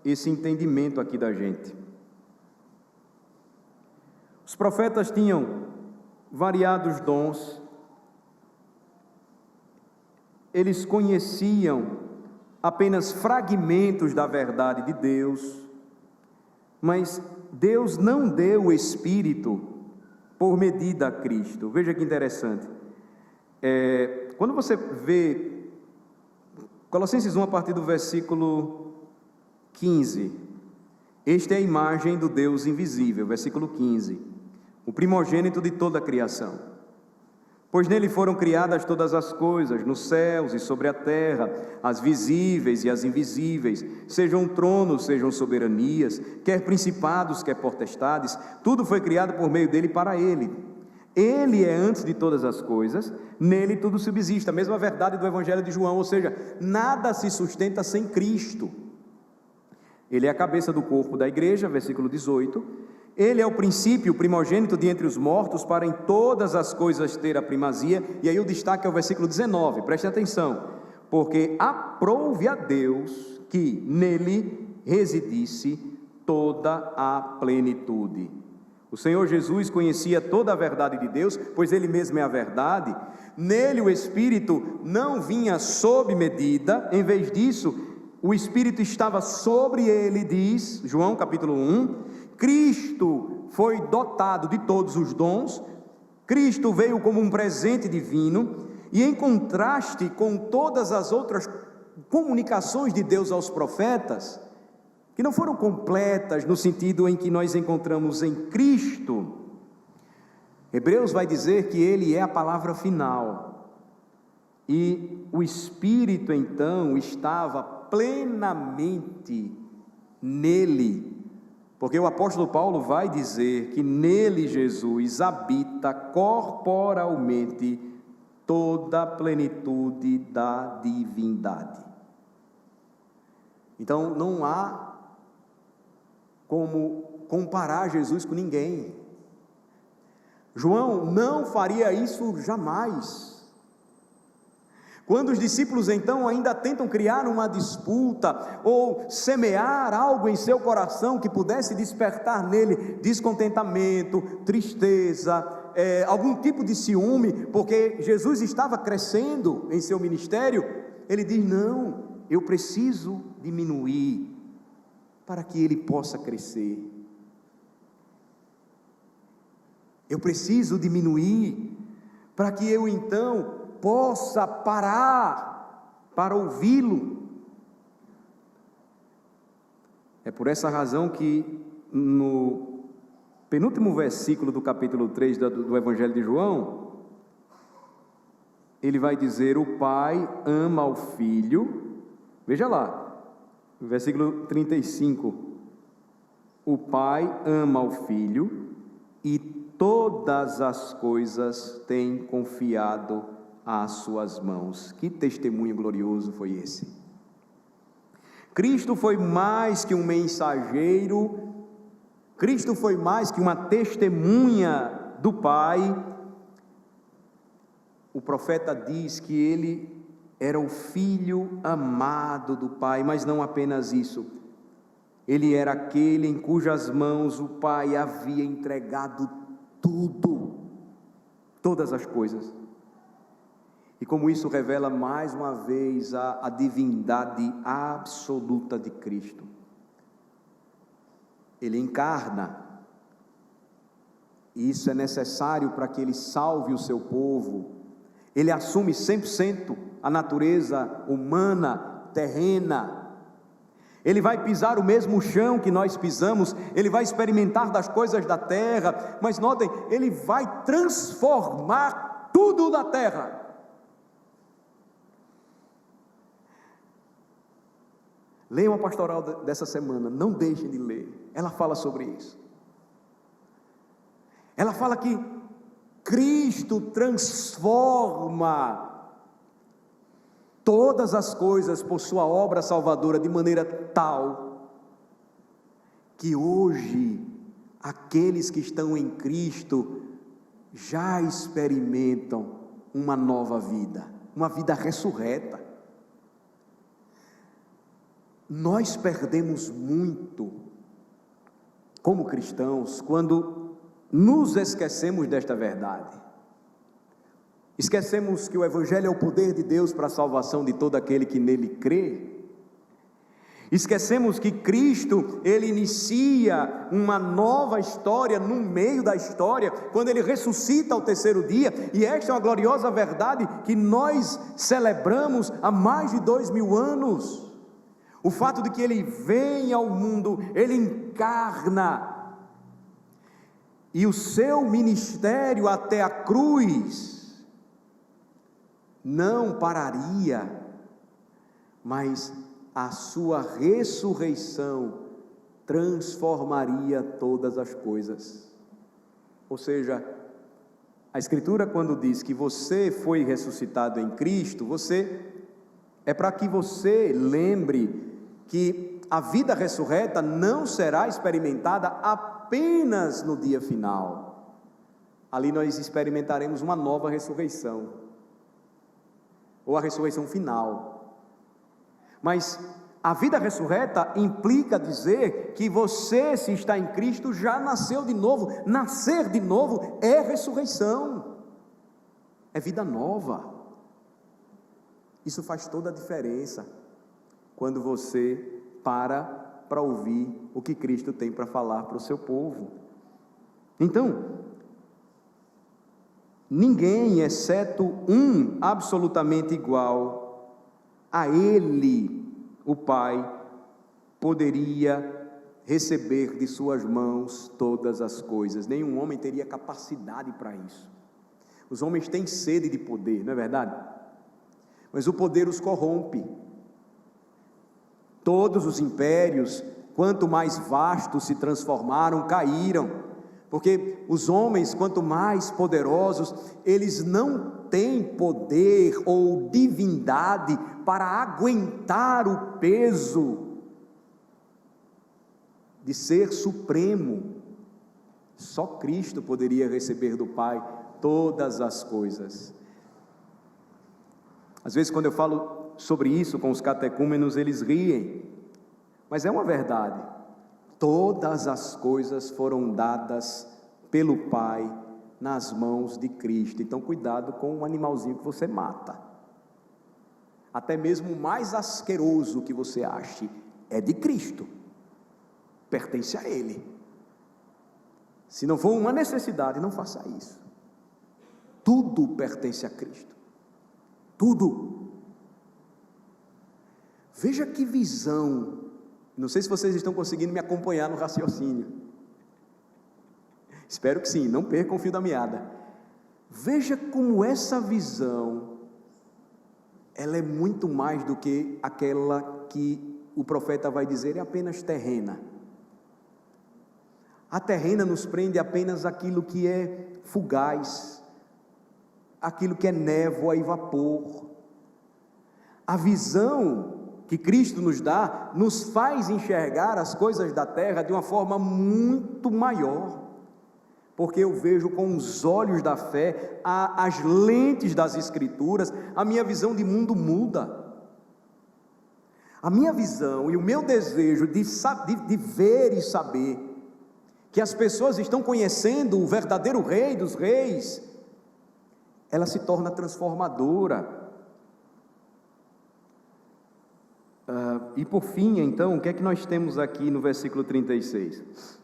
esse entendimento aqui da gente. Os profetas tinham variados dons, eles conheciam apenas fragmentos da verdade de Deus, mas Deus não deu o Espírito por medida a Cristo. Veja que interessante. Quando você vê Colossenses 1, a partir do versículo 15, esta é a imagem do Deus invisível, versículo 15, o primogênito de toda a criação, pois nele foram criadas todas as coisas, nos céus e sobre a terra, as visíveis e as invisíveis, sejam tronos, sejam soberanias, quer principados, quer potestades, tudo foi criado por meio dele e para ele. Ele é antes de todas as coisas, nele tudo subsiste, a mesma verdade do Evangelho de João, ou seja, nada se sustenta sem Cristo. Ele é a cabeça do corpo da igreja, versículo 18, ele é o princípio, o primogênito de entre os mortos, para em todas as coisas ter a primazia, e aí o destaque é o versículo 19, preste atenção, porque aprouve a Deus que nele residisse toda a plenitude. O Senhor Jesus conhecia toda a verdade de Deus, pois Ele mesmo é a verdade. Nele o Espírito não vinha sob medida, em vez disso, o Espírito estava sobre ele, diz João capítulo 1. Cristo foi dotado de todos os dons, Cristo veio como um presente divino, e em contraste com todas as outras comunicações de Deus aos profetas, que não foram completas no sentido em que nós encontramos em Cristo. Hebreus vai dizer que Ele é a palavra final, e o Espírito então estava plenamente nele, porque o apóstolo Paulo vai dizer que nele Jesus habita corporalmente toda a plenitude da divindade. Então não há como comparar Jesus com ninguém. João não faria isso jamais. Quando os discípulos então ainda tentam criar uma disputa ou semear algo em seu coração que pudesse despertar nele descontentamento, tristeza, algum tipo de ciúme, porque Jesus estava crescendo em seu ministério, ele diz: não, eu preciso diminuir para que ele possa crescer. Eu preciso diminuir para que eu então possa parar para ouvi-lo. É por essa razão que no penúltimo versículo do capítulo 3 do Evangelho de João, ele vai dizer: o Pai ama ao Filho. Veja lá, versículo 35, o Pai ama ao Filho e todas as coisas tem confiado às suas mãos. Que testemunho glorioso foi esse! Cristo foi mais que um mensageiro, Cristo foi mais que uma testemunha do Pai. O profeta diz que ele era o Filho amado do Pai, mas não apenas isso, ele era aquele em cujas mãos o Pai havia entregado tudo, todas as coisas. E como isso revela mais uma vez a divindade absoluta de Cristo. Ele encarna, e isso é necessário para que ele salve o seu povo. Ele assume 100% a natureza humana, terrena. Ele vai pisar o mesmo chão que nós pisamos, ele vai experimentar das coisas da terra, mas notem, ele vai transformar tudo da terra. Leiam a pastoral dessa semana, não deixem de ler, ela fala sobre isso. Ela fala que Cristo transforma todas as coisas por sua obra salvadora de maneira tal que hoje aqueles que estão em Cristo já experimentam uma nova vida, uma vida ressurreta. Nós perdemos muito como cristãos quando nos esquecemos desta verdade. Esquecemos que o Evangelho é o poder de Deus para a salvação de todo aquele que nele crê. Esquecemos que Cristo, ele inicia uma nova história no meio da história, quando ele ressuscita ao terceiro dia, e esta é uma gloriosa verdade que nós celebramos há mais de 2000 anos. O fato de que ele vem ao mundo, ele encarna, e o seu ministério até a cruz não pararia, mas a sua ressurreição transformaria todas as coisas. Ou seja, a Escritura, quando diz que você foi ressuscitado em Cristo, é para que você lembre que a vida ressurreta não será experimentada apenas no dia final. Ali nós experimentaremos uma nova ressurreição, ou a ressurreição final. Mas a vida ressurreta implica dizer que você, se está em Cristo, já nasceu de novo. Nascer de novo é ressurreição, é vida nova. Isso faz toda a diferença quando você para ouvir o que Cristo tem para falar para o seu povo. Então, ninguém, exceto um absolutamente igual a Ele, o Pai, poderia receber de suas mãos todas as coisas. Nenhum homem teria capacidade para isso. Os homens têm sede de poder, não é verdade? Mas o poder os corrompe. Todos os impérios, quanto mais vastos se transformaram, caíram, porque os homens, quanto mais poderosos, eles não têm poder ou divindade para aguentar o peso de ser supremo. Só Cristo poderia receber do Pai todas as coisas. Às vezes, quando eu falo sobre isso com os catecúmenos, eles riem, mas é uma verdade. Todas as coisas foram dadas pelo Pai nas mãos de Cristo. Então, cuidado com o animalzinho que você mata. Até mesmo o mais asqueroso que você ache é de Cristo, pertence a Ele. Se não for uma necessidade, não faça isso. Tudo pertence a Cristo, tudo. Veja que visão. Não sei se vocês estão conseguindo me acompanhar no raciocínio. Espero que sim, não percam o fio da meada. Veja como essa visão, ela é muito mais do que aquela que o profeta vai dizer é apenas terrena. A terrena nos prende apenas aquilo que é fugaz, aquilo que é névoa e vapor. A visão que Cristo nos dá, nos faz enxergar as coisas da terra de uma forma muito maior, porque eu vejo com os olhos da fé, as lentes das Escrituras, a minha visão de mundo muda. A minha visão e o meu desejo de ver e saber que as pessoas estão conhecendo o verdadeiro Rei dos Reis, ela se torna transformadora. E por fim, então, o que é que nós temos aqui no versículo 36?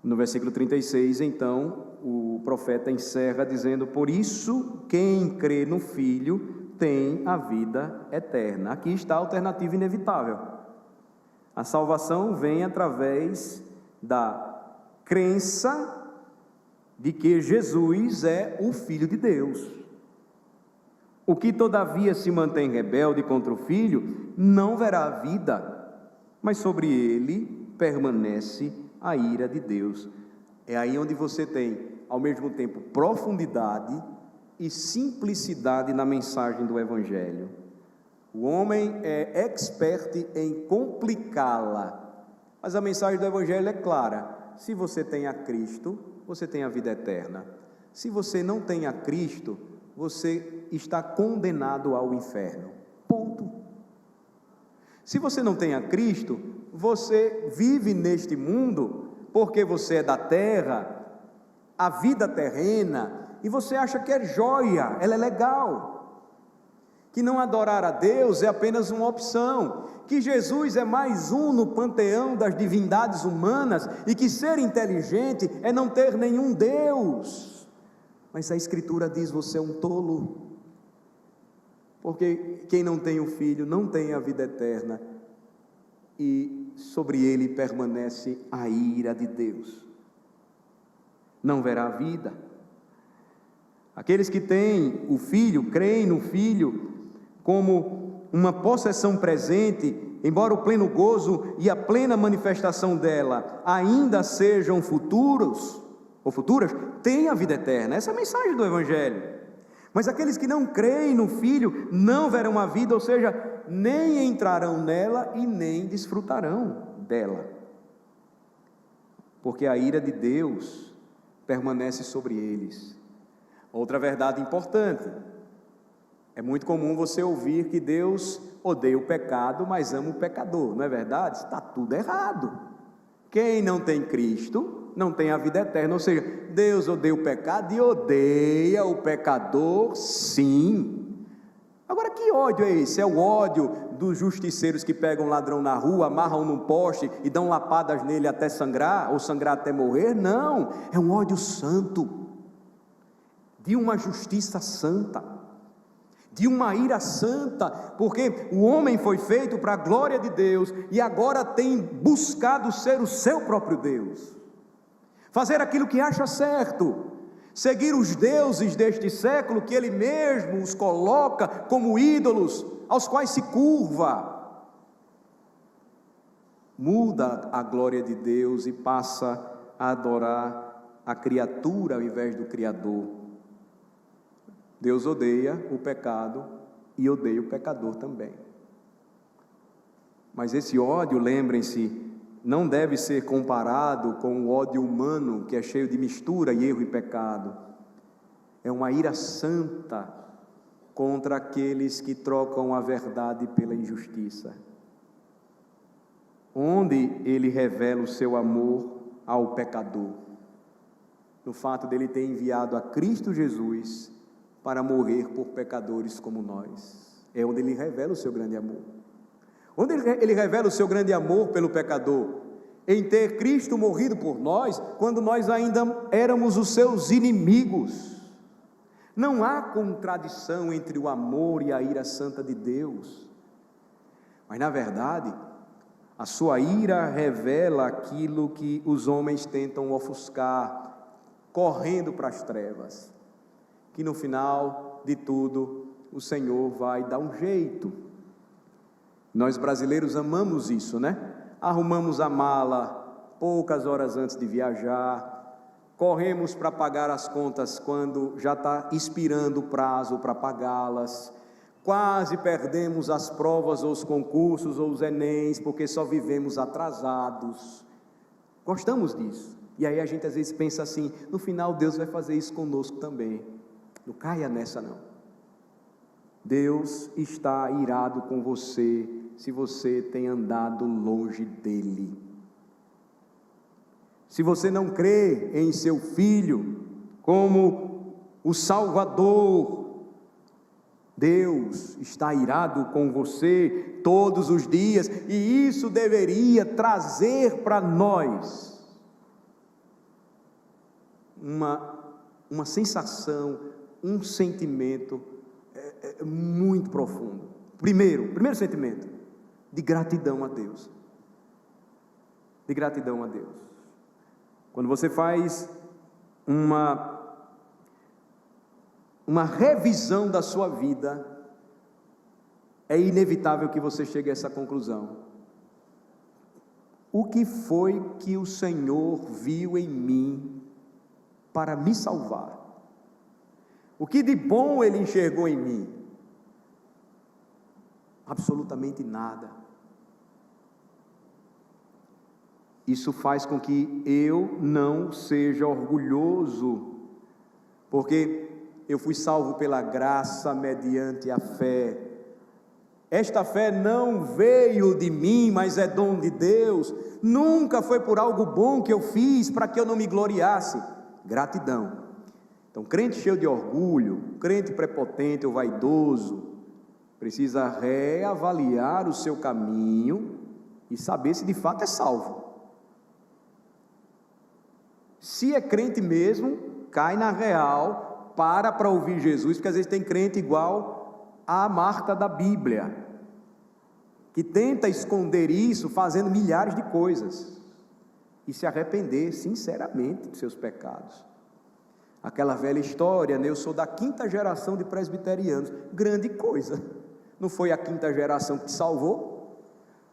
No versículo 36, então, o profeta encerra dizendo: por isso, quem crê no Filho tem a vida eterna. Aqui está a alternativa inevitável. A salvação vem através da crença de que Jesus é o Filho de Deus. O que todavia se mantém rebelde contra o Filho, não verá a vida, mas sobre ele permanece a ira de Deus. É aí onde você tem, ao mesmo tempo, profundidade e simplicidade na mensagem do Evangelho. O homem é expert em complicá-la, mas a mensagem do Evangelho é clara: se você tem a Cristo, você tem a vida eterna. Se você não tem a Cristo, você está condenado ao inferno. Ponto. Se você não tem a Cristo, você vive neste mundo porque você é da terra, a vida terrena, e você acha que é joia, ela é legal, que não adorar a Deus é apenas uma opção, que Jesus é mais um no panteão das divindades humanas, e que ser inteligente é não ter nenhum Deus. Mas a Escritura diz: você é um tolo, porque quem não tem o Filho não tem a vida eterna, e sobre ele permanece a ira de Deus, não verá a vida. Aqueles que têm o Filho, creem no Filho como uma possessão presente, embora o pleno gozo e a plena manifestação dela ainda sejam futuros ou futuras, têm a vida eterna. Essa é a mensagem do Evangelho. Mas aqueles que não creem no Filho não verão a vida, ou seja, nem entrarão nela e nem desfrutarão dela, porque a ira de Deus permanece sobre eles. Outra verdade importante: é muito comum você ouvir que Deus odeia o pecado, mas ama o pecador. Não é verdade? Está tudo errado. Quem não tem Cristo não tem a vida eterna, ou seja, Deus odeia o pecado e odeia o pecador, sim. Agora, que ódio é esse? É o ódio dos justiceiros que pegam um ladrão na rua, amarram num poste e dão lapadas nele até sangrar, ou sangrar até morrer? Não, é um ódio santo, de uma justiça santa, de uma ira santa, porque o homem foi feito para a glória de Deus e agora tem buscado ser o seu próprio Deus, fazer aquilo que acha certo, seguir os deuses deste século que ele mesmo os coloca como ídolos, aos quais se curva. Muda a glória de Deus e passa a adorar a criatura ao invés do Criador. Deus odeia o pecado e odeia o pecador também. Mas esse ódio, lembrem-se, não deve ser comparado com o ódio humano, que é cheio de mistura, erro e pecado. É uma ira santa contra aqueles que trocam a verdade pela injustiça, onde ele revela o seu amor ao pecador, no fato dele ter enviado a Cristo Jesus para morrer por pecadores como nós. É onde ele revela o seu grande amor. Onde ele revela o seu grande amor pelo pecador? Em ter Cristo morrido por nós, quando nós ainda éramos os seus inimigos. Não há contradição entre o amor e a ira santa de Deus. Mas na verdade, a sua ira revela aquilo que os homens tentam ofuscar, correndo para as trevas. Que no final de tudo, o Senhor vai dar um jeito. Nós brasileiros amamos isso, né? Arrumamos a mala poucas horas antes de viajar, corremos para pagar as contas quando já está expirando o prazo para pagá-las, quase perdemos as provas ou os concursos ou os Enems, porque só vivemos atrasados. Gostamos disso. E aí a gente às vezes pensa assim, no final Deus vai fazer isso conosco também. Não caia nessa não. Deus está irado com você, se você tem andado longe dele. Se você não crê em seu Filho como o Salvador, Deus está irado com você todos os dias, e isso deveria trazer para nós uma sensação, um sentimento muito profundo. Primeiro sentimento, de gratidão a Deus. De gratidão a Deus. Quando você faz uma revisão da sua vida, é inevitável que você chegue a essa conclusão. O que foi que o Senhor viu em mim para me salvar? O que de bom Ele enxergou em mim? Absolutamente nada. Isso faz com que eu não seja orgulhoso, porque eu fui salvo pela graça mediante a fé. Esta fé não veio de mim, mas é dom de Deus. Nunca foi por algo bom que eu fiz para que eu não me gloriasse. Gratidão. Então, crente cheio de orgulho, crente prepotente ou vaidoso, precisa reavaliar o seu caminho e saber se de fato é salvo. Se é crente mesmo, cai na real, para ouvir Jesus, porque às vezes tem crente igual a Marta da Bíblia, que tenta esconder isso fazendo milhares de coisas, e se arrepender sinceramente dos seus pecados. Aquela velha história, né? Eu sou da 5ª geração de presbiterianos. Grande coisa. Não foi a 5ª geração que te salvou?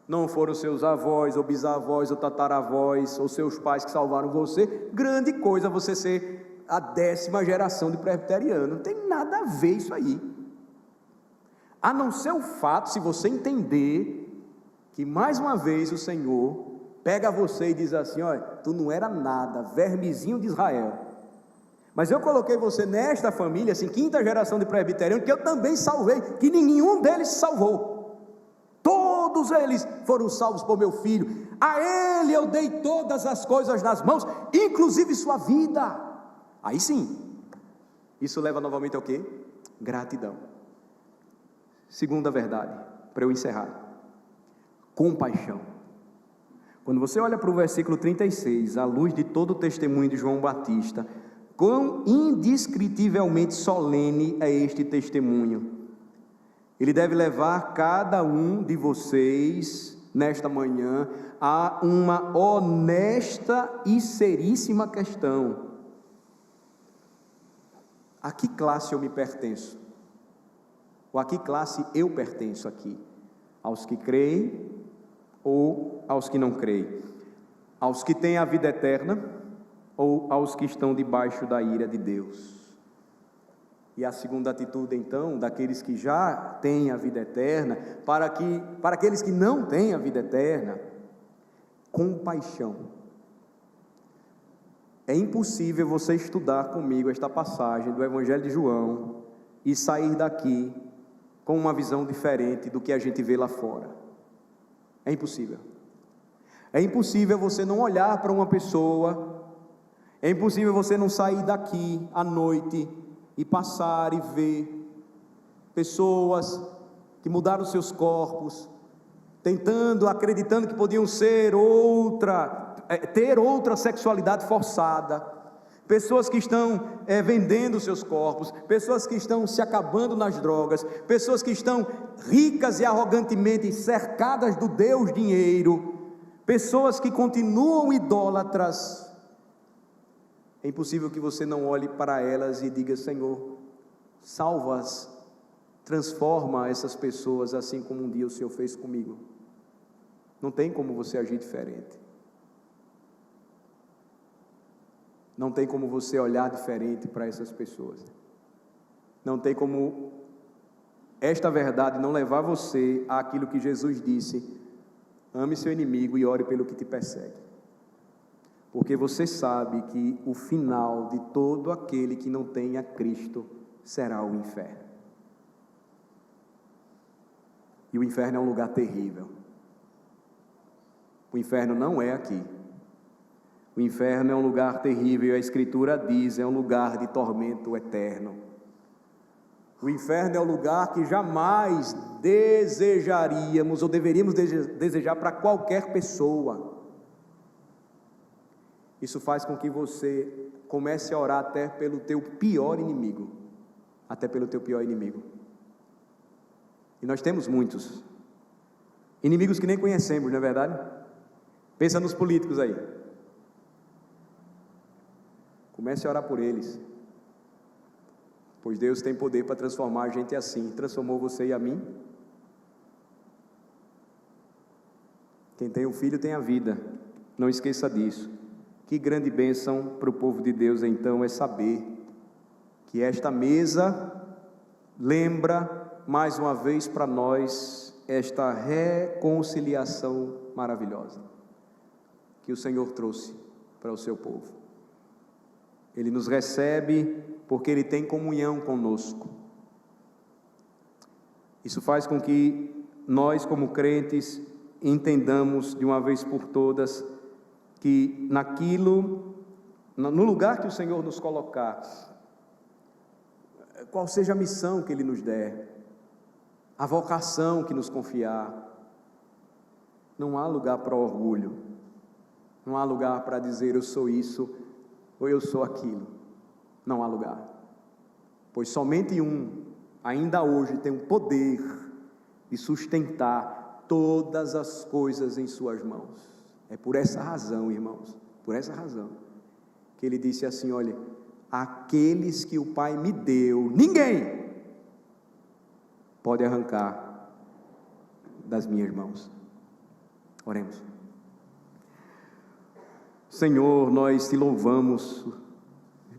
Não foram seus avós, ou bisavós, ou tataravós, ou seus pais que salvaram você? Grande coisa você ser a 10ª geração de presbiteriano. Não tem nada a ver isso aí. A não ser o fato, se você entender, que mais uma vez o Senhor pega você e diz assim: olha, tu não era nada, vermezinho de Israel, mas eu coloquei você nesta família, assim, 5ª geração de presbiteriano, que eu também salvei, que nenhum deles se salvou. Todos eles foram salvos por meu filho. A ele eu dei todas as coisas nas mãos, inclusive sua vida. Aí sim, isso leva novamente ao quê? Gratidão. Segunda verdade, para eu encerrar: compaixão. Quando você olha para o versículo 36, à luz de todo o testemunho de João Batista, quão indescritivelmente solene é este testemunho. ele deve levar cada um de vocês, nesta manhã, a uma honesta e seríssima questão: a que classe eu me pertenço? Ou a que classe eu pertenço aqui? Aos que creem ou aos que não creem? Aos que têm a vida eterna ou aos que estão debaixo da ira de Deus? E a segunda atitude, então, daqueles que já têm a vida eterna, para aqueles que não têm a vida eterna: compaixão. É impossível você estudar comigo esta passagem do Evangelho de João e sair daqui com uma visão diferente do que a gente vê lá fora. É impossível. É impossível você não olhar para uma pessoa, é impossível você não sair daqui à noite e passar e ver pessoas que mudaram seus corpos, acreditando que podiam ter outra sexualidade forçada, pessoas que estão vendendo seus corpos, pessoas que estão se acabando nas drogas, pessoas que estão ricas e arrogantemente cercadas do Deus dinheiro, pessoas que continuam idólatras. É impossível que você não olhe para elas e diga: Senhor, salva-as, transforma essas pessoas assim como um dia o Senhor fez comigo. Não tem como você agir diferente. Não tem como você olhar diferente para essas pessoas. Não tem como esta verdade não levar você àquilo que Jesus disse: ame seu inimigo e ore pelo que te persegue. Porque você sabe que o final de todo aquele que não tem a Cristo será o inferno. E o inferno é um lugar terrível. O inferno não é aqui. O inferno é um lugar terrível, a Escritura diz, é um lugar de tormento eterno. O inferno é um lugar que jamais desejaríamos ou deveríamos desejar para qualquer pessoa. Isso faz com que você comece a orar até pelo teu pior inimigo. Até pelo teu pior inimigo. E nós temos muitos inimigos que nem conhecemos, não é verdade? Pensa nos políticos aí. Comece a orar por eles, pois Deus tem poder para transformar a gente assim. Transformou você e a mim. Quem tem o Filho tem a vida, não esqueça disso. Que grande bênção para o povo de Deus então é saber que esta mesa lembra mais uma vez para nós esta reconciliação maravilhosa que o Senhor trouxe para o seu povo. Ele nos recebe porque Ele tem comunhão conosco. Isso faz com que nós, como crentes, entendamos de uma vez por todas que no lugar que o Senhor nos colocar, qual seja a missão que Ele nos der, a vocação que nos confiar, não há lugar para orgulho, não há lugar para dizer eu sou isso ou eu sou aquilo. Não há lugar, pois somente um, ainda hoje, tem o poder de sustentar todas as coisas em suas mãos. É por essa razão, irmãos, por essa razão, que Ele disse assim: olha, aqueles que o Pai me deu, ninguém pode arrancar das minhas mãos. Oremos. Senhor, nós te louvamos,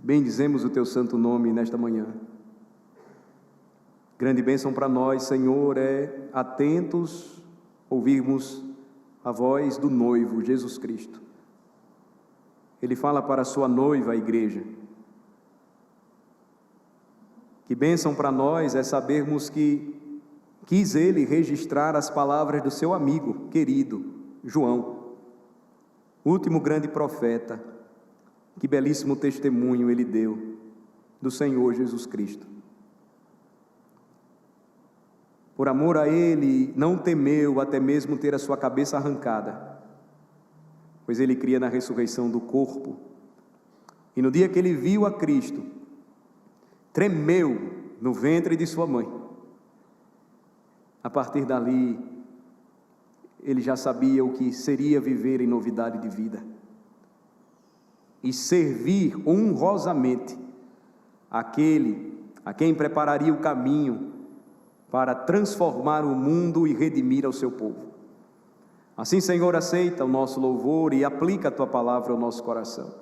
bendizemos o teu santo nome nesta manhã. Grande bênção para nós, Senhor, é atentos ouvirmos a voz do noivo, Jesus Cristo. Ele fala para a sua noiva, a igreja. Que bênção para nós é sabermos que quis Ele registrar as palavras do seu amigo querido, João, último grande profeta. Que belíssimo testemunho ele deu do Senhor Jesus Cristo. Por amor a Ele, não temeu até mesmo ter a sua cabeça arrancada, pois Ele cria na ressurreição do corpo. E no dia que Ele viu a Cristo, tremeu no ventre de sua mãe, a partir dali, ele já sabia o que seria viver em novidade de vida e servir honrosamente aquele a quem prepararia o caminho para transformar o mundo e redimir ao seu povo. Assim, Senhor, aceita o nosso louvor e aplica a Tua palavra ao nosso coração.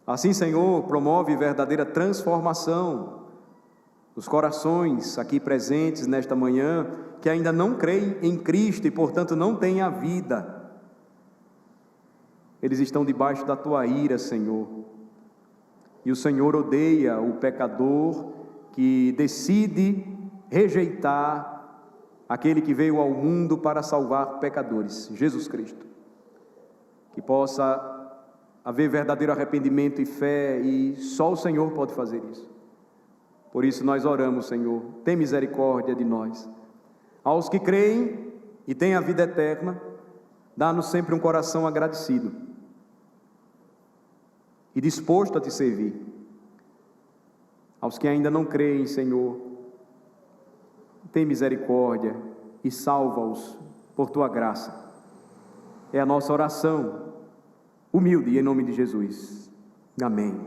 Assim, Senhor, promove verdadeira transformação nos corações aqui presentes nesta manhã, que ainda não creem em Cristo e, portanto, não têm a vida. Eles estão debaixo da Tua ira, Senhor. E o Senhor odeia o pecador que decide rejeitar aquele que veio ao mundo para salvar pecadores, Jesus Cristo. Que possa haver verdadeiro arrependimento e fé, e só o Senhor pode fazer isso. Por isso nós oramos, Senhor, tem misericórdia de nós. Aos que creem e têm a vida eterna, dá-nos sempre um coração agradecido e disposto a Te servir. Aos que ainda não creem, Senhor, tem misericórdia e salva-os por Tua graça. É a nossa oração, humilde, em nome de Jesus. Amém.